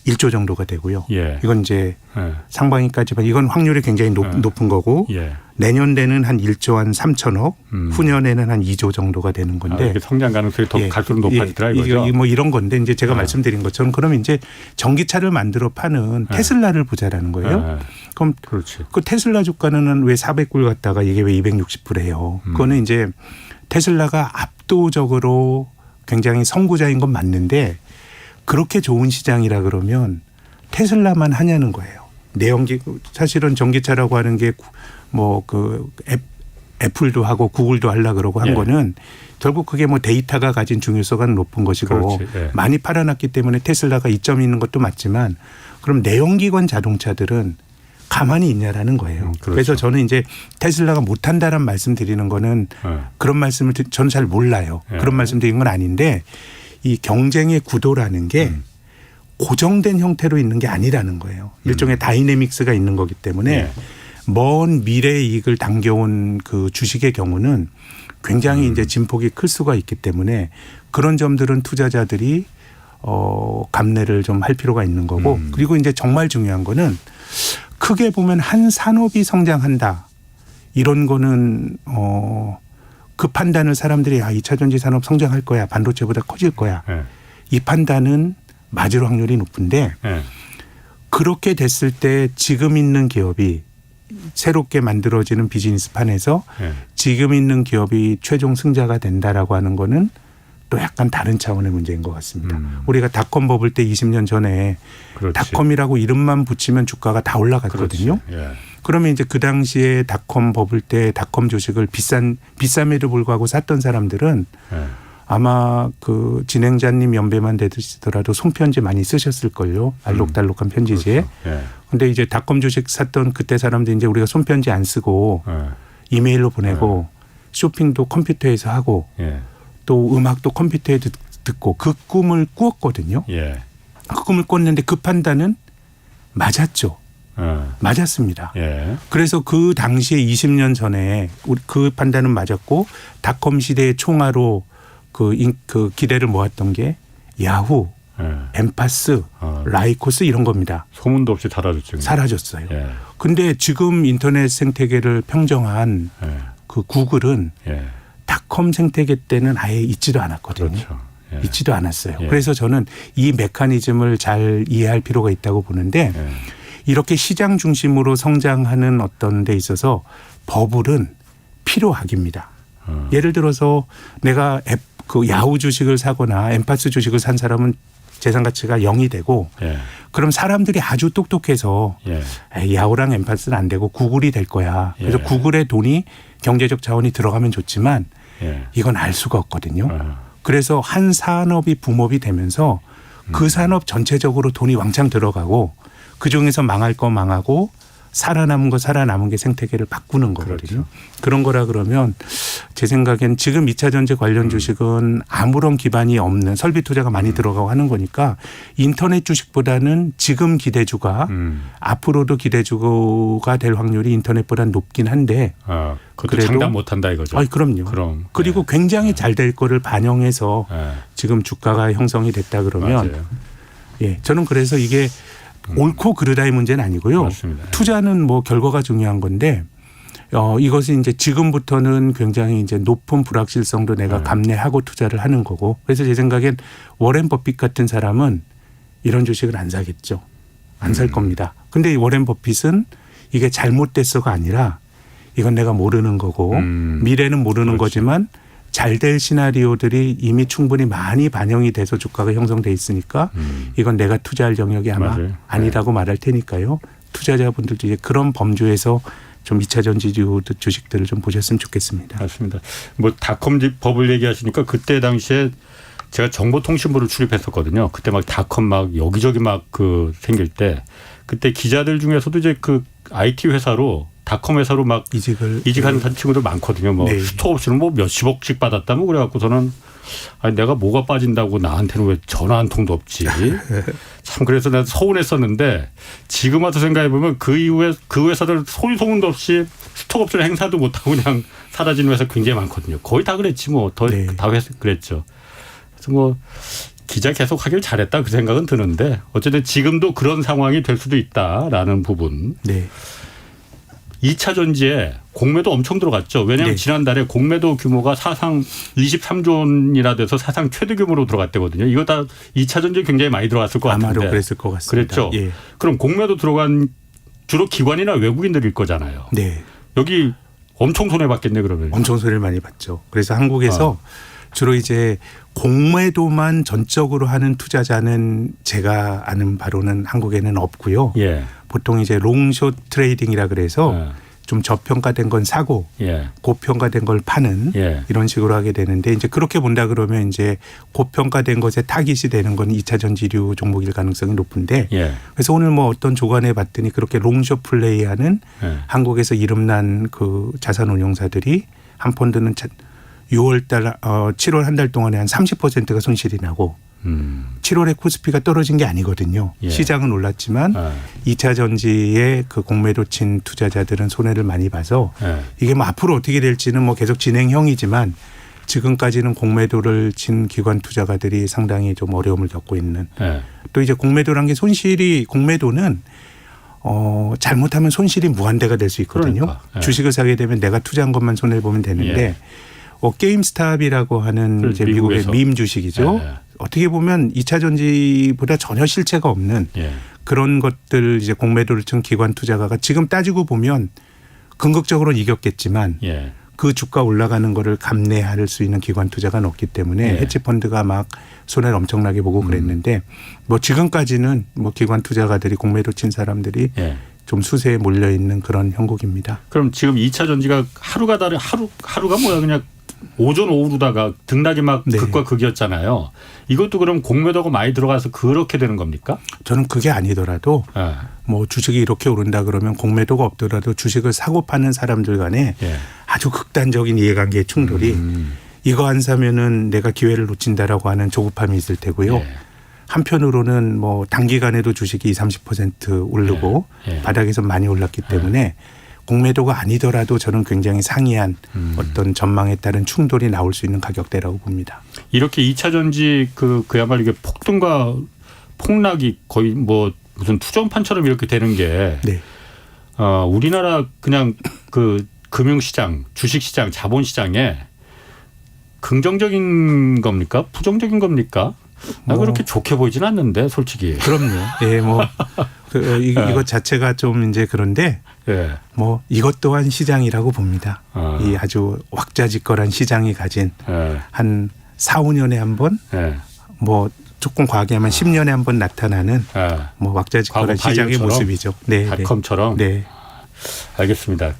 1조 정도가 되고요. 이건 이제 상반기까지만 이건 확률이 굉장히 높은 거고 내년에는 한 1조 한 3천억 후년에는 한 2조 정도가 되는 건데 성장 가능성이 더 갈수록 높아지더라 이거죠. 뭐 이런 건데 이제 제가 말씀드린 것처럼 그러면 이제 전기차를 만들어 파는 테슬라를 보자라는 거예요. 그럼 그 테슬라 주가는 왜 400불 갔다가 이게 왜 260불이에요. 그거는 이제 테슬라가 압도적으로 굉장히 선구자인 건 맞는데 그렇게 좋은 시장이라 그러면 테슬라만 하냐는 거예요. 내연기 사실은 전기차라고 하는 게 뭐 그 애플도 하고 구글도 하려 그러고 한 거는 결국 그게 뭐 데이터가 가진 중요성가 높은 것이고 많이 팔아놨기 때문에 테슬라가 이점이 있는 것도 맞지만 그럼 내연기관 자동차들은 가만히 있냐라는 거예요. 그래서 저는 이제 테슬라가 못한다는 말씀 드리는 거는 그런 말씀을 저는 잘 몰라요. 그런 말씀 드리는 건 아닌데 이 경쟁의 구도라는 게 고정된 형태로 있는 게 아니라는 거예요. 일종의 다이내믹스가 있는 거기 때문에 먼 미래의 이익을 당겨온 그 주식의 경우는 굉장히 이제 진폭이 클 수가 있기 때문에 그런 점들은 투자자들이 감내를 좀 할 필요가 있는 거고 그리고 이제 정말 중요한 거는 크게 보면 한 산업이 성장한다. 이런 거는 그 판단을 사람들이 2차 전지 산업 성장할 거야. 반도체보다 커질 거야. 이 판단은 맞을 확률이 높은데 그렇게 됐을 때 지금 있는 기업이 새롭게 만들어지는 비즈니스 판에서 지금 있는 기업이 최종 승자가 된다라고 하는 거는 또 약간 다른 차원의 문제인 것 같습니다. 우리가 닷컴 버블 때 20년 전에 닷컴이라고 이름만 붙이면 주가가 다 올라갔거든요. 그러면 이제 그 당시에 닷컴 버블 때 닷컴 주식을 비쌈에도 불구하고 샀던 사람들은 아마 그 진행자님 연배만 되시더라도 손편지 많이 쓰셨을걸요. 알록달록한 편지지에. 근데 이제 닷컴 주식 샀던 그때 사람들 이제 우리가 손편지 안 쓰고 이메일로 보내고 쇼핑도 컴퓨터에서 하고 또 음악도 컴퓨터에 듣고 그 꿈을 꾸었거든요. 그 꿈을 꿨는데 그 판단은 맞았죠. 맞았습니다. 그래서 그 당시에 20년 전에 그 판단은 맞았고 닷컴 시대의 총화로 그 기대를 모았던 게 야후 엠파스, 라이코스 이런 겁니다. 소문도 없이 사라졌죠. 사라졌어요. 예. 근데 지금 인터넷 생태계를 평정한 예. 그 구글은 예. 닷컴 생태계 때는 아예 있지도 않았거든요. 그렇죠. 예. 있지도 않았어요. 예. 그래서 저는 이 메커니즘을 잘 이해할 필요가 있다고 보는데 예. 이렇게 시장 중심으로 성장하는 어떤 데 있어서 버블은 필요악입니다. 예를 들어서 내가 그 야후 주식을 사거나 엠파스 주식을 산 사람은 재산 가치가 0이 되고 예. 그럼 사람들이 아주 똑똑해서 예. 에이, 야후랑 엠파스는 안 되고 구글이 될 거야. 그래서 예. 구글의 돈이 경제적 자원이 들어가면 좋지만 예. 이건 알 수가 없거든요. 그래서 한 산업이 붐업이 되면서 그 산업 전체적으로 돈이 왕창 들어가고 그중에서 망할 거 망하고 살아남은 거 살아남은 게 생태계를 바꾸는 거거든요. 그렇죠. 그런 거라 그러면 제 생각엔 지금 2차 전지 관련 주식은 아무런 기반이 없는 설비 투자가 많이 들어가고 하는 거니까 인터넷 주식보다는 지금 기대주가 앞으로도 기대주가 될 확률이 인터넷보다는 높긴 한데 그것도 그래도 장담 못한다 이거죠. 아니, 그럼요. 그럼. 그리고 굉장히 잘 될 거를 반영해서 지금 주가가 형성이 됐다 그러면 맞아요. 예, 저는 그래서 이게 옳고 그르다의 문제는 아니고요. 맞습니다. 투자는 뭐 결과가 중요한 건데 이것이 이제 지금부터는 굉장히 이제 높은 불확실성도 내가 감내하고 투자를 하는 거고 그래서 제 생각엔 워렌 버핏 같은 사람은 이런 주식을 안 사겠죠. 안 살 겁니다. 근데 이 워렌 버핏은 이게 잘못됐어가 아니라 이건 내가 모르는 거고 미래는 모르는 거지만 잘 될 시나리오들이 이미 충분히 많이 반영이 돼서 주가가 형성돼 있으니까 이건 내가 투자할 영역이 아마 맞아요. 아니라고 말할 테니까요. 투자자분들도 이제 그런 범주에서 좀 2차 전지주 주식들을 좀 보셨으면 좋겠습니다. 맞습니다. 뭐 닷컴 버블 얘기하시니까 그때 당시에 제가 정보통신부를 출입했었거든요. 그때 막 닷컴 막 여기저기 막 그 생길 때 그때 기자들 중에서도 이제 그 IT 회사로 닷컴 회사로 막 이직하는 친구들 많거든요. 뭐 네. 스톡옵션을 뭐 몇십억씩 받았다 뭐 그래갖고서는 아니 내가 뭐가 빠진다고 나한테는 왜 전화 한 통도 없지. 참 그래서 내가 서운했었는데 지금 와서 생각해 보면 그 이후에 그 회사들 소리 소문도 없이 스톡옵션 행사도 못하고 그냥 사라지는 회사 굉장히 많거든요. 거의 다 그랬지 뭐. 네. 다 회사 그랬죠. 그래서 뭐 기자 계속 하길 잘했다 그 생각은 드는데 어쨌든 지금도 그런 상황이 될 수도 있다라는 부분. 네. 2차 전지에 공매도 엄청 들어갔죠. 왜냐하면 네. 지난달에 공매도 규모가 사상 23조 원이나 돼서 사상 최대 규모로 들어갔대거든요. 이거 다 2차 전지에 굉장히 많이 들어갔을 것 같은데. 아마도 그랬을 것 같습니다. 그랬죠. 예. 그럼 공매도 들어간 주로 기관이나 외국인들일 거잖아요. 네. 여기 엄청 손해봤겠네 그러면. 엄청 소리를 많이 받죠. 그래서 한국에서 주로 이제 공매도만 전적으로 하는 투자자는 제가 아는 바로는 한국에는 없고요. 예. 보통 이제 롱숏 트레이딩이라 그래서 좀 저평가된 건 사고 고평가된 걸 파는 이런 식으로 하게 되는데 이제 그렇게 본다 그러면 이제 고평가된 것에 타깃이 되는 건 2차 전지류 종목일 가능성이 높은데 그래서 오늘 뭐 어떤 조간에 봤더니 그렇게 롱숏 플레이하는 한국에서 이름난 그 자산운용사들이 한 펀드는 6월 달 7월 한 달 동안에 한 30%가 손실이 나고 7월에 코스피가 떨어진 게 아니거든요. 시장은 올랐지만 2차 전지에 그 공매도 친 투자자들은 손해를 많이 봐서 이게 뭐 앞으로 어떻게 될지는 뭐 계속 진행형이지만 지금까지는 공매도를 친 기관 투자가들이 상당히 좀 어려움을 겪고 있는 또 이제 공매도란 게 공매도는 잘못하면 손실이 무한대가 될 수 있거든요. 그러니까. 주식을 사게 되면 내가 투자한 것만 손해 보면 되는데 게임스탑이라고 하는 이제 미국의 밈 주식이죠. 어떻게 보면 2차 전지보다 전혀 실체가 없는 그런 것들 이제 공매도를 친 기관 투자가가 지금 따지고 보면 궁극적으로는 이겼겠지만 그 주가 올라가는 거를 감내할 수 있는 기관 투자가 없기 때문에 헤지펀드가 막 손해를 엄청나게 보고 그랬는데 뭐 지금까지는 뭐 기관 투자가들이 공매도 친 사람들이 좀 수세에 몰려 있는 그런 형국입니다. 그럼 지금 2차 전지가 하루가 다른 하루가 뭐야 그냥 오전 오후로다가 등락이 막 극과 극이었잖아요. 이것도 그럼 공매도가 많이 들어가서 그렇게 되는 겁니까? 저는 그게 아니더라도 뭐 주식이 이렇게 오른다 그러면 공매도가 없더라도 주식을 사고 파는 사람들 간에 아주 극단적인 이해관계 충돌이 이거 안 사면은 내가 기회를 놓친다라고 하는 조급함이 있을 테고요. 한편으로는 뭐 단기간에도 주식이 20, 30% 오르고 바닥에서 많이 올랐기 때문에 공매도가 아니더라도 저는 굉장히 상이한 어떤 전망에 따른 충돌이 나올 수 있는 가격대라고 봅니다. 이렇게 2차 전지 그야말로 이게 폭등과 폭락이 거의 뭐 무슨 투정판처럼 이렇게 되는 게 네. 우리나라 그냥 그 금융시장, 주식시장, 자본시장에 긍정적인 겁니까? 부정적인 겁니까? 나 그렇게 좋게 보이진 않는데 솔직히. 그럼요. 예, 뭐 이것 자체가 좀 이제 그런데 예. 뭐 이것 또한 시장이라고 봅니다. 이 아주 왁자지껄한 시장이 가진 예. 한 4, 5년에 한 번 예. 뭐 조금 과하게 하면 10년에 한 번 나타나는 예. 뭐 왁자지껄한 과거 시장의 바이오처럼? 모습이죠. 네, 닷컴처럼. 네. 알겠습니다.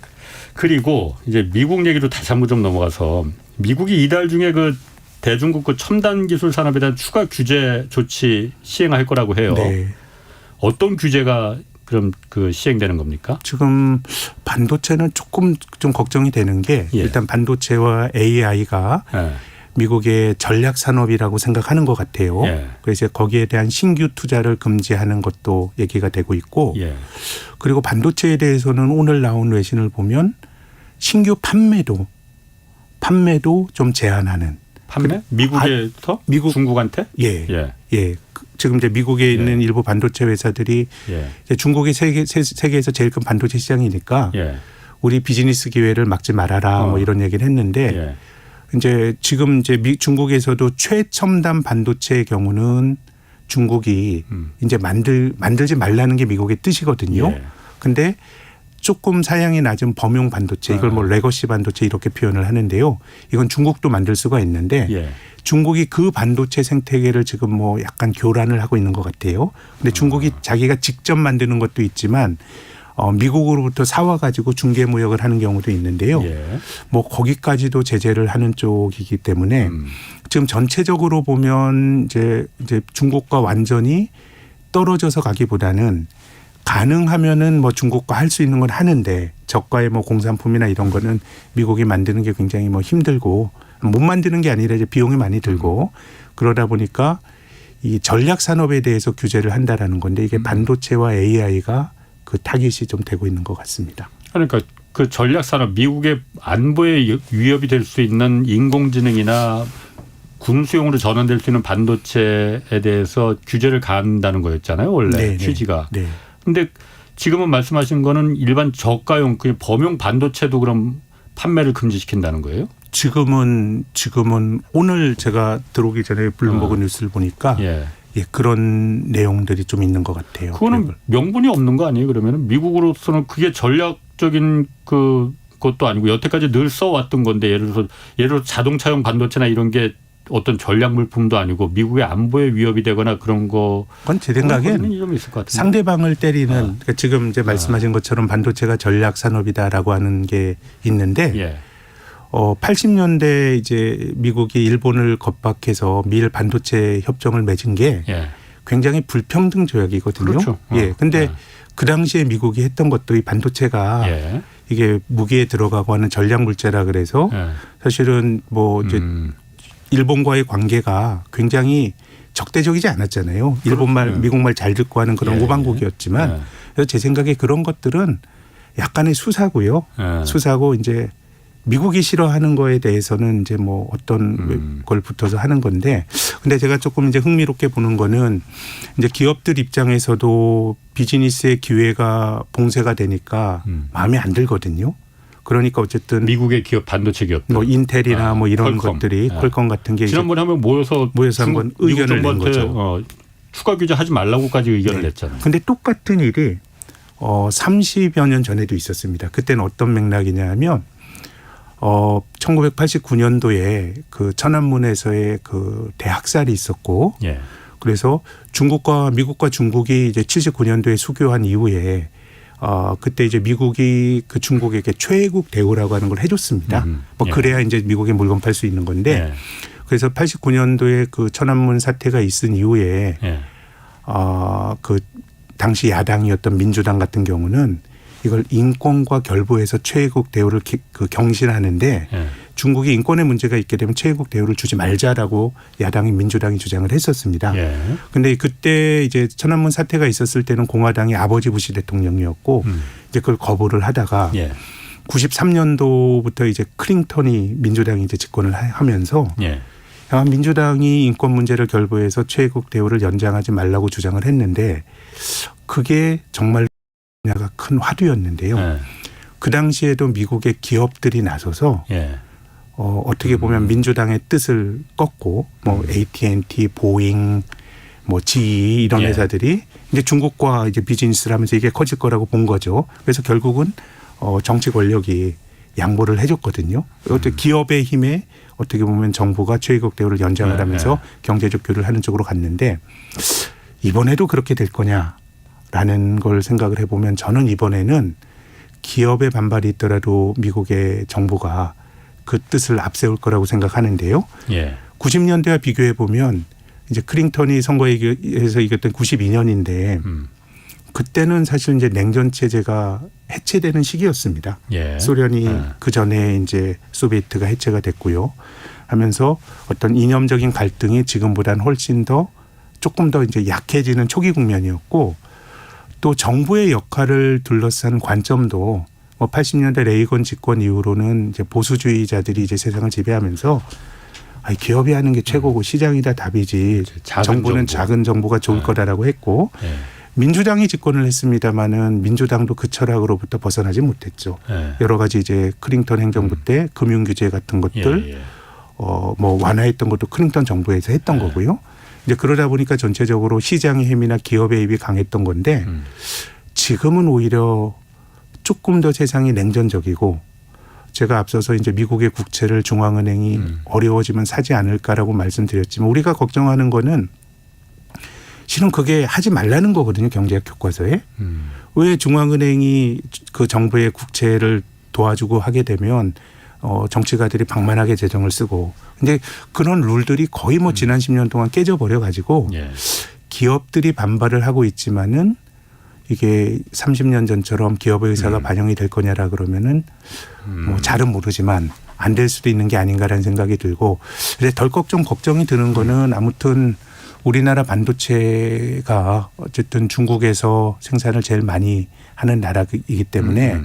그리고 이제 미국 얘기로 다시 한번 좀 넘어가서 미국이 이달 중에 그 대중국 그 첨단 기술 산업에 대한 추가 규제 조치 시행할 거라고 해요. 네. 어떤 규제가 그럼 그 시행되는 겁니까? 지금 반도체는 조금 좀 걱정이 되는 게 예. 일단 반도체와 AI가 예. 미국의 전략 산업이라고 생각하는 것 같아요. 예. 그래서 거기에 대한 신규 투자를 금지하는 것도 얘기가 되고 있고 예. 그리고 반도체에 대해서는 오늘 나온 외신을 보면 신규 판매도 좀 제한하는. 판매? 미국에서? 미국 중국한테? 예. 예. 예. 지금 이제 미국에 있는 일부 반도체 회사들이 예. 이제 중국이 세계에서 제일 큰 반도체 시장이니까 예. 우리 비즈니스 기회를 막지 말아라 뭐 이런 얘기를 했는데 예. 이제 지금 이제 중국에서도 최첨단 반도체의 경우는 중국이 이제 만들지 말라는 게 미국의 뜻이거든요. 예. 근데 조금 사양이 낮은 범용 반도체 이걸 뭐 레거시 반도체 이렇게 표현을 하는데요. 이건 중국도 만들 수가 있는데 예. 중국이 그 반도체 생태계를 지금 뭐 약간 교란을 하고 있는 것 같아요. 근데 중국이 자기가 직접 만드는 것도 있지만 미국으로부터 사와 가지고 중개 무역을 하는 경우도 있는데요. 예. 뭐 거기까지도 제재를 하는 쪽이기 때문에 지금 전체적으로 보면 이제 중국과 완전히 떨어져서 가기보다는 가능하면은 뭐 중국과 할 수 있는 건 하는데 저가의 뭐 공산품이나 이런 거는 미국이 만드는 게 굉장히 뭐 힘들고 못 만드는 게 아니라 이제 비용이 많이 들고 그러다 보니까 이 전략 산업에 대해서 규제를 한다라는 건데 이게 반도체와 AI가 그 타깃이 좀 되고 있는 것 같습니다. 그러니까 그 전략 산업 미국의 안보에 위협이 될 수 있는 인공지능이나 군수용으로 전환될 수 있는 반도체에 대해서 규제를 가한다는 거였잖아요. 원래 네, 취지가. 네. 근데 지금은 말씀하신 거는 일반 저가용 그 범용 반도체도 그럼 판매를 금지시킨다는 거예요? 지금은 오늘 제가 들어오기 전에 블룸버그 뉴스를 보니까 예. 예, 그런 내용들이 좀 있는 것 같아요. 그거는 명분이 없는 거 아니에요? 그러면 미국으로서는 그게 전략적인 그것도 아니고 여태까지 늘 써왔던 건데 예를 들어서 자동차용 반도체나 이런 게 어떤 전략 물품도 아니고 미국의 안보에 위협이 되거나 그런 거. 그건 제 생각엔 좀 있을 것 같은데. 상대방을 때리는 그러니까 지금 이제 말씀하신 것처럼 반도체가 전략 산업이다라고 하는 게 있는데 예. 80년대 이제 미국이 일본을 겁박해서 미일 반도체 협정을 맺은 게 예. 굉장히 불평등 조약이거든요. 그렇죠. 예. 근데 그 당시에 미국이 했던 것도 이 반도체가 예. 이게 무기에 들어가고 하는 전략 물자라 그래서 예. 사실은 뭐 이제 일본과의 관계가 굉장히 적대적이지 않았잖아요. 일본말, 미국말 잘 듣고 하는 그런 예. 우방국이었지만 예. 그래서 제 생각에 그런 것들은 약간의 수사고요. 예. 수사고 이제 미국이 싫어하는 거에 대해서는 이제 뭐 어떤 걸 붙어서 하는 건데 근데 제가 조금 이제 흥미롭게 보는 거는 이제 기업들 입장에서도 비즈니스의 기회가 봉쇄가 되니까 마음에 안 들거든요. 그러니까 어쨌든 미국의 기업 반도체 기업들. 뭐 인텔이나 뭐 이런 퀄컴. 것들이 퀄컴 같은 게 지난번에 한번 모여서 한번 의견을 낸 거죠. 추가 규제 하지 말라고까지 의견을 냈잖아요. 근데 똑같은 일이 30여 년 전에도 있었습니다. 그때는 어떤 맥락이냐면 1989년도에 그 천안문에서의 그 대학살이 있었고 예. 그래서 미국과 중국이 이제 79년도에 수교한 이후에 그때 이제 미국이 그 중국에게 최애국 대우라고 하는 걸 해줬습니다. 뭐 예. 그래야 이제 미국에 물건 팔 수 있는 건데 예. 그래서 89년도에 그 천안문 사태가 있은 이후에 예. 그 당시 야당이었던 민주당 같은 경우는 이걸 인권과 결부해서 최애국 대우를 경신하는데 예. 중국이 인권의 문제가 있게 되면 최애국 대우를 주지 말자라고 야당인 민주당이 주장을 했었습니다. 그런데 그때 이제 천안문 사태가 있었을 때는 공화당이 아버지 부시 대통령이었고 이제 그걸 거부를 하다가 93년도부터 이제 클린턴이 민주당이 이제 집권을 하면서 민주당이 인권 문제를 결부해서 최애국 대우를 연장하지 말라고 주장을 했는데 그게 정말 큰 화두였는데요. 그 당시에도 미국의 기업들이 나서서 어떻게 보면 민주당의 뜻을 꺾고 뭐 AT&T, 보잉, 뭐 GE 이런 회사들이 이제 중국과 이제 비즈니스를 하면서 이게 커질 거라고 본 거죠. 그래서 결국은 정치 권력이 양보를 해줬거든요. 어떻게 기업의 힘에 어떻게 보면 정부가 최애국 대우를 연장을 하면서 경제적 교류를 하는 쪽으로 갔는데 이번에도 그렇게 될 거냐라는 걸 생각을 해보면 저는 이번에는 기업의 반발이 있더라도 미국의 정부가 그 뜻을 앞세울 거라고 생각하는데요. 90년대와 비교해 보면 이제 클린턴이 선거에서 이겼던 92년인데 그때는 사실 이제 냉전 체제가 해체되는 시기였습니다. 소련이 그 전에 이제 소비에트가 해체가 됐고요. 하면서 어떤 이념적인 갈등이 지금보다는 훨씬 더 조금 더 이제 약해지는 초기 국면이었고 또 정부의 역할을 둘러싼 관점도 뭐 80년대 레이건 집권 이후로는 이제 보수주의자들이 이제 세상을 지배하면서 기업이 하는 게 최고고 시장이다 답이지 정부는 작은 정부가 좋을 거다라고 했고 민주당이 집권을 했습니다마는 민주당도 그 철학으로부터 벗어나지 못했죠. 여러 가지 이제 클린턴 행정부 때 금융 규제 같은 것들 뭐 완화했던 것도 클린턴 정부에서 했던 거고요. 이제 그러다 보니까 전체적으로 시장의 힘이나 기업의 힘이 강했던 건데 지금은 오히려 조금 더 세상이 냉전적이고 제가 앞서서 이제 미국의 국채를 중앙은행이 어려워지면 사지 않을까라고 말씀드렸지만 우리가 걱정하는 거는 실은 그게 하지 말라는 거거든요. 경제학 교과서에. 왜 중앙은행이 그 정부의 국채를 도와주고 하게 되면 정치가들이 방만하게 재정을 쓰고 근데 그런 룰들이 거의 뭐 지난 10년 동안 깨져버려 가지고 기업들이 반발을 하고 있지만은 이게 30년 전처럼 기업의 의사가 반영이 될 거냐라 그러면은 뭐 잘은 모르지만 안 될 수도 있는 게 아닌가라는 생각이 들고 근데 덜컥 좀 걱정이 드는 거는 아무튼 우리나라 반도체가 어쨌든 중국에서 생산을 제일 많이 하는 나라이기 때문에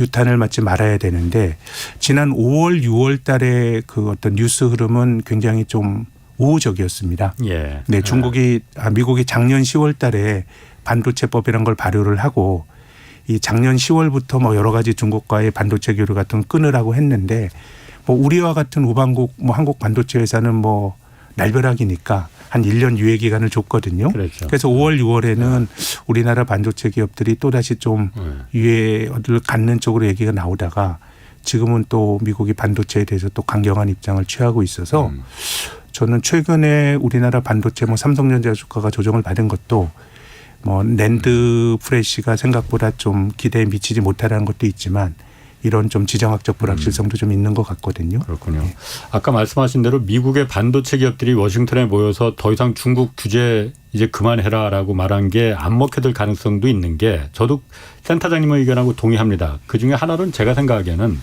유탄을 맞지 말아야 되는데 지난 5월, 6월 달에 그 어떤 뉴스 흐름은 굉장히 좀 우호적이었습니다. 네, 미국이 작년 10월 달에 반도체법이라는 걸 발효를 하고 이 작년 10월부터 뭐 여러 가지 중국과의 반도체 교류 같은 걸 끊으라고 했는데 뭐 우리와 같은 우방국 뭐 한국 반도체 회사는 뭐 날벼락이니까 한 1년 유예 기간을 줬거든요. 그래서 5월, 6월에는 우리나라 반도체 기업들이 또다시 좀 유예를 갖는 쪽으로 얘기가 나오다가 지금은 또 미국이 반도체에 대해서 또 강경한 입장을 취하고 있어서 저는 최근에 우리나라 반도체 뭐 삼성전자 주가가 조정을 받은 것도 뭐 낸드 프레시가 생각보다 좀 기대에 미치지 못하는 것도 있지만 이런 좀 지정학적 불확실성도 좀 있는 것 같거든요. 그렇군요. 아까 말씀하신 대로 미국의 반도체 기업들이 워싱턴에 모여서 더 이상 중국 규제 이제 그만해라라고 말한 게 안 먹혀들 가능성도 있는 게 저도 센터장님의 의견하고 동의합니다. 그중에 하나는 제가 생각하기에는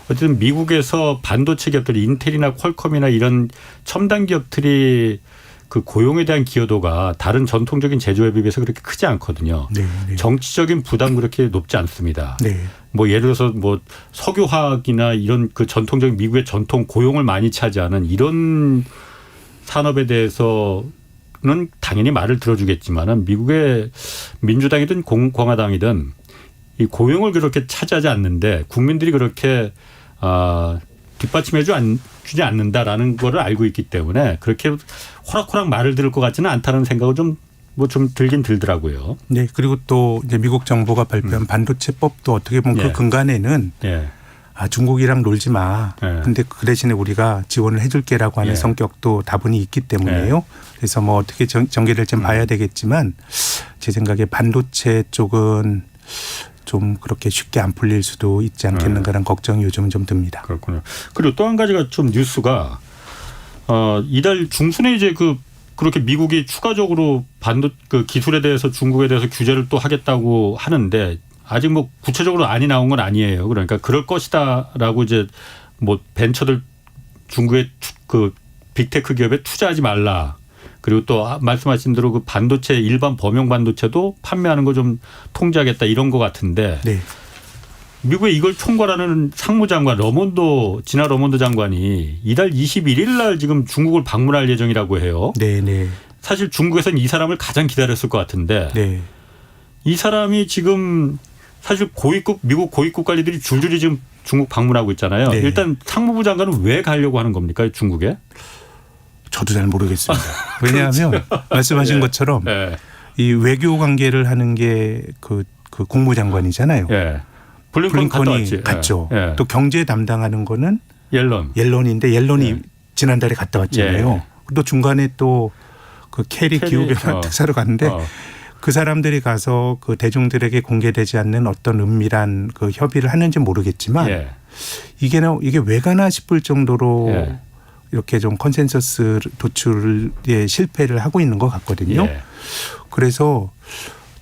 어쨌든 미국에서 반도체 기업들이 인텔이나 퀄컴이나 이런 첨단 기업들이 그 고용에 대한 기여도가 다른 전통적인 제조업에 비해서 그렇게 크지 않거든요. 정치적인 부담 그렇게 높지 않습니다. 뭐 예를 들어서 뭐 석유화학이나 이런 그 전통적인 미국의 전통 고용을 많이 차지하는 이런 산업에 대해서는 당연히 말을 들어주겠지만은 미국의 민주당이든 공화당이든 이 고용을 그렇게 차지하지 않는데 국민들이 그렇게 뒷받침해 주지 않는다라는 거를 알고 있기 때문에 그렇게 호락호락 말을 들을 것 같지는 않다는 생각은 좀 들긴 들더라고요. 네. 그리고 또 이제 미국 정부가 발표한 반도체법도 어떻게 보면 그 근간에는 중국이랑 놀지 마. 근데 그 대신에 우리가 지원을 해줄게라고 하는 성격도 다분히 있기 때문에요. 그래서 뭐 어떻게 전개될지는 봐야 되겠지만 제 생각에 반도체 쪽은 좀 그렇게 쉽게 안 풀릴 수도 있지 않겠는가라는 걱정이 요즘은 좀 듭니다. 그렇군요. 그리고 또 한 가지가 좀 뉴스가 이달 중순에 이제 그렇게 미국이 추가적으로 그 기술에 대해서 중국에 대해서 규제를 또 하겠다고 하는데 아직 뭐 구체적으로 안이 나온 건 아니에요. 그러니까 그럴 것이다라고 이제 뭐 벤처들 중국의 그 빅테크 기업에 투자하지 말라. 그리고 또 말씀하신 대로 그 반도체 일반 범용 반도체도 판매하는 거 좀 통제하겠다 이런 거 같은데 네. 미국의 이걸 총괄하는 상무장관 지나 러몬드 장관이 이달 21일 날 지금 중국을 방문할 예정이라고 해요. 네, 네. 사실 중국에서는 이 사람을 가장 기다렸을 것 같은데 네. 이 사람이 지금 사실 미국 고위급 관리들이 줄줄이 지금 중국 방문하고 있잖아요. 네. 일단 상무부 장관은 왜 가려고 하는 겁니까? 중국에? 저도 잘 모르겠습니다. 왜냐하면 말씀하신 예. 것처럼 예. 이 외교 관계를 하는 게 그 국무장관이잖아요. 예. 블링컨 갔다 블링컨이 왔지. 갔죠. 예. 또 경제 담당하는 거는 옐런인데 옐런이 예. 지난달에 갔다 왔잖아요. 예. 또 중간에 또 그 캐리 기후변화 특사로 갔는데 그 사람들이 가서 그 대중들에게 공개되지 않는 어떤 은밀한 그 협의를 하는지 모르겠지만 예. 이게 왜 가나 싶을 정도로 예. 이렇게 좀 컨센서스 도출에 실패를 하고 있는 것 같거든요. 예. 그래서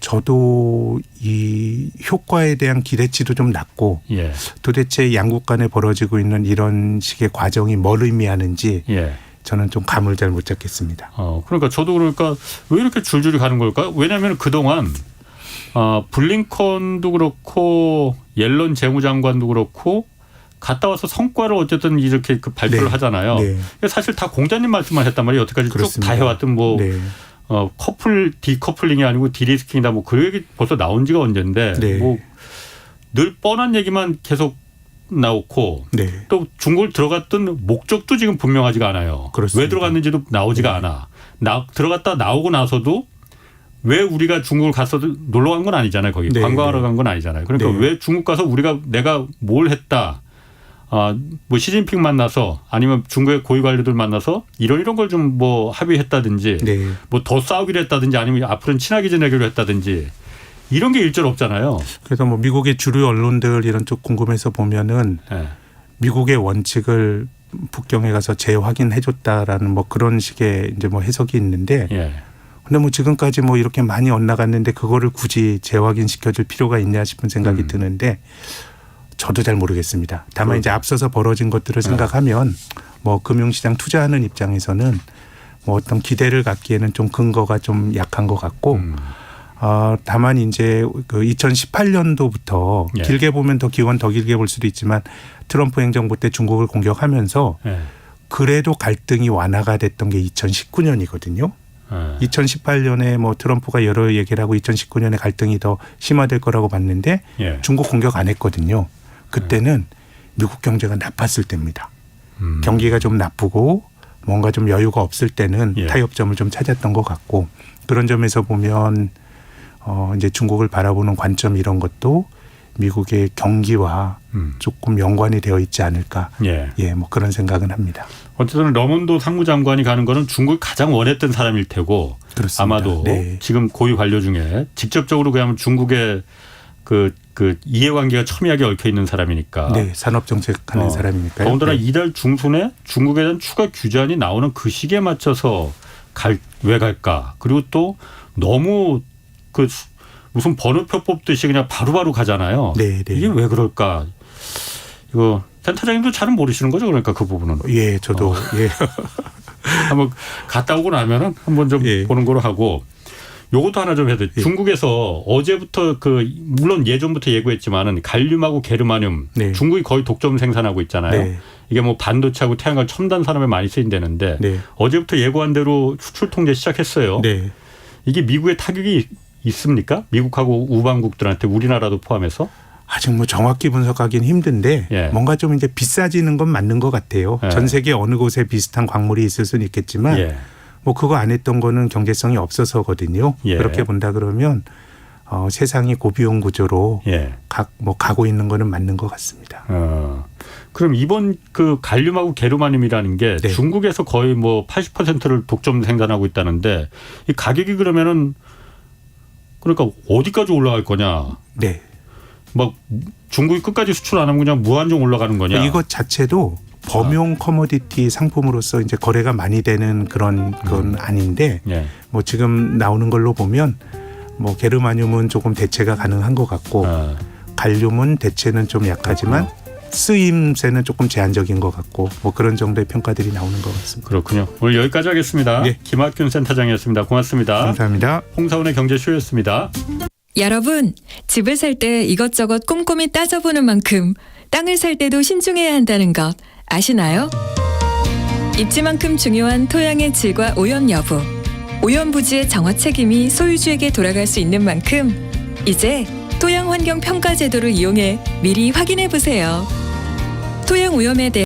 저도 이 효과에 대한 기대치도 좀 낮고 예. 도대체 양국 간에 벌어지고 있는 이런 식의 과정이 뭘 의미하는지 예. 저는 좀 감을 잘 못 잡겠습니다. 그러니까 저도 그러니까 왜 이렇게 줄줄이 가는 걸까? 왜냐하면 그동안 블링컨도 그렇고 옐런 재무장관도 그렇고 갔다 와서 성과를 어쨌든 이렇게 그 발표를 네. 하잖아요. 네. 사실 다 공자님 말씀만 했단 말이에요. 여태까지 쭉 그렇습니다. 다 해왔던 뭐 네. 디커플링이 아니고 디리스킹이다 뭐 그 얘기 벌써 나온 지가 언젠데 네. 뭐 늘 뻔한 얘기만 계속 나오고 네. 또 중국을 들어갔던 목적도 지금 분명하지가 않아요. 그렇습니다. 왜 들어갔는지도 나오지가 네. 않아. 들어갔다 나오고 나서도 왜 우리가 중국을 가서 놀러 간 건 아니잖아요. 거기 네. 관광하러 간 건 아니잖아요. 그러니까 네. 왜 중국 가서 내가 뭘 했다. 뭐 시진핑 만나서 아니면 중국의 고위 관료들 만나서 이런 걸 좀 뭐 합의했다든지 네. 뭐 더 싸우기로 했다든지 아니면 앞으로는 친하게 지내기로 했다든지 이런 게 일절 없잖아요. 그래서 뭐 미국의 주류 언론들 이런 쪽 궁금해서 보면은 네. 미국의 원칙을 북경에 가서 재확인해 줬다라는 뭐 그런 식의 이제 뭐 해석이 있는데 예. 근데 뭐 지금까지 뭐 이렇게 많이 엇나갔는데 그거를 굳이 재확인 시켜줄 필요가 있냐 싶은 생각이 드는데 저도 잘 모르겠습니다. 다만 이제 앞서서 벌어진 것들을 생각하면 뭐 금융시장 투자하는 입장에서는 뭐 어떤 기대를 갖기에는 좀 근거가 좀 약한 것 같고 다만 이제 그 2018년도부터 예. 길게 보면 더 길게 볼 수도 있지만 트럼프 행정부 때 중국을 공격하면서 예. 그래도 갈등이 완화가 됐던 게 2019년이거든요. 예. 2018년에 뭐 트럼프가 여러 얘기를 하고 2019년에 갈등이 더 심화될 거라고 봤는데 예. 중국 공격 안 했거든요. 그때는 미국 경제가 나빴을 때입니다. 경기가 좀 나쁘고 뭔가 좀 여유가 없을 때는 예. 타협점을 좀 찾았던 것 같고 그런 점에서 보면 이제 중국을 바라보는 관점 이런 것도 미국의 경기와 조금 연관이 되어 있지 않을까. 예. 예, 뭐 그런 생각은 합니다. 어쨌든 러몬도 상무장관이 가는 거는 중국을 가장 원했던 사람일 테고 그렇습니다. 아마도 네. 지금 고위 관료 중에 직접적으로 그냥 중국의 그 이해관계가 첨예하게 얽혀 있는 사람이니까. 네, 산업정책하는 사람이니까요. 더군다나 네. 이달 중순에 중국에 대한 추가 규제안이 나오는 그 시기에 맞춰서 왜 갈까? 그리고 또 너무 그 무슨 번호표 뽑듯이 그냥 바로바로 가잖아요. 네, 네. 이게 왜 그럴까? 이거 센터장님도 잘은 모르시는 거죠? 그러니까 그 부분은. 예, 저도 예. 한번 갔다 오고 나면은 한번 좀 예. 보는 거로 하고 요것도 하나 좀 해야 돼. 예. 중국에서 어제부터 물론 예전부터 예고했지만은 갈륨하고 게르마늄 네. 중국이 거의 독점 생산하고 있잖아요. 네. 이게 뭐 반도체하고 태양광 첨단 산업에 많이 쓰인다는데 네. 어제부터 예고한 대로 수출 통제 시작했어요. 네. 이게 미국의 타격이 있습니까? 미국하고 우방국들한테 우리나라도 포함해서? 아직 뭐 정확히 분석하기는 힘든데 예. 뭔가 좀 이제 비싸지는 건 맞는 것 같아요. 예. 전 세계 어느 곳에 비슷한 광물이 있을 수는 있겠지만 예. 뭐 그거 안 했던 거는 경제성이 없어서거든요. 예. 그렇게 본다 그러면 세상이 고비용 구조로 예. 가고 있는 거는 맞는 것 같습니다. 그럼 이번 그 갈륨하고 게르마늄이라는 게 네. 중국에서 거의 뭐 80%를 독점 생산하고 있다는데 이 가격이 그러면은 그러니까 어디까지 올라갈 거냐? 네. 막 중국이 끝까지 수출 안 하면 그냥 무한정 올라가는 거냐? 이것 자체도 범용 커머디티 상품으로서 이제 거래가 많이 되는 그런 건 아닌데 예. 뭐 지금 나오는 걸로 보면 뭐 게르마늄은 조금 대체가 가능한 것 같고 갈륨은 대체는 좀 약하지만 쓰임새는 조금 제한적인 것 같고 뭐 그런 정도의 평가들이 나오는 것 같습니다. 그렇군요. 오늘 여기까지 하겠습니다. 네. 김학균 센터장이었습니다. 고맙습니다. 감사합니다. 홍사훈의 경제쇼였습니다. 여러분, 집을 살 때 이것저것 꼼꼼히 따져보는 만큼 땅을 살 때도 신중해야 한다는 것 아시나요? 입지만큼 중요한 토양의 질과 오염 여부, 오염 부지의 정화 책임이 소유주에게 돌아갈 수 있는 만큼 이제 토양 환경 평가 제도를 이용해 미리 확인해 보세요. 토양 오염에 대해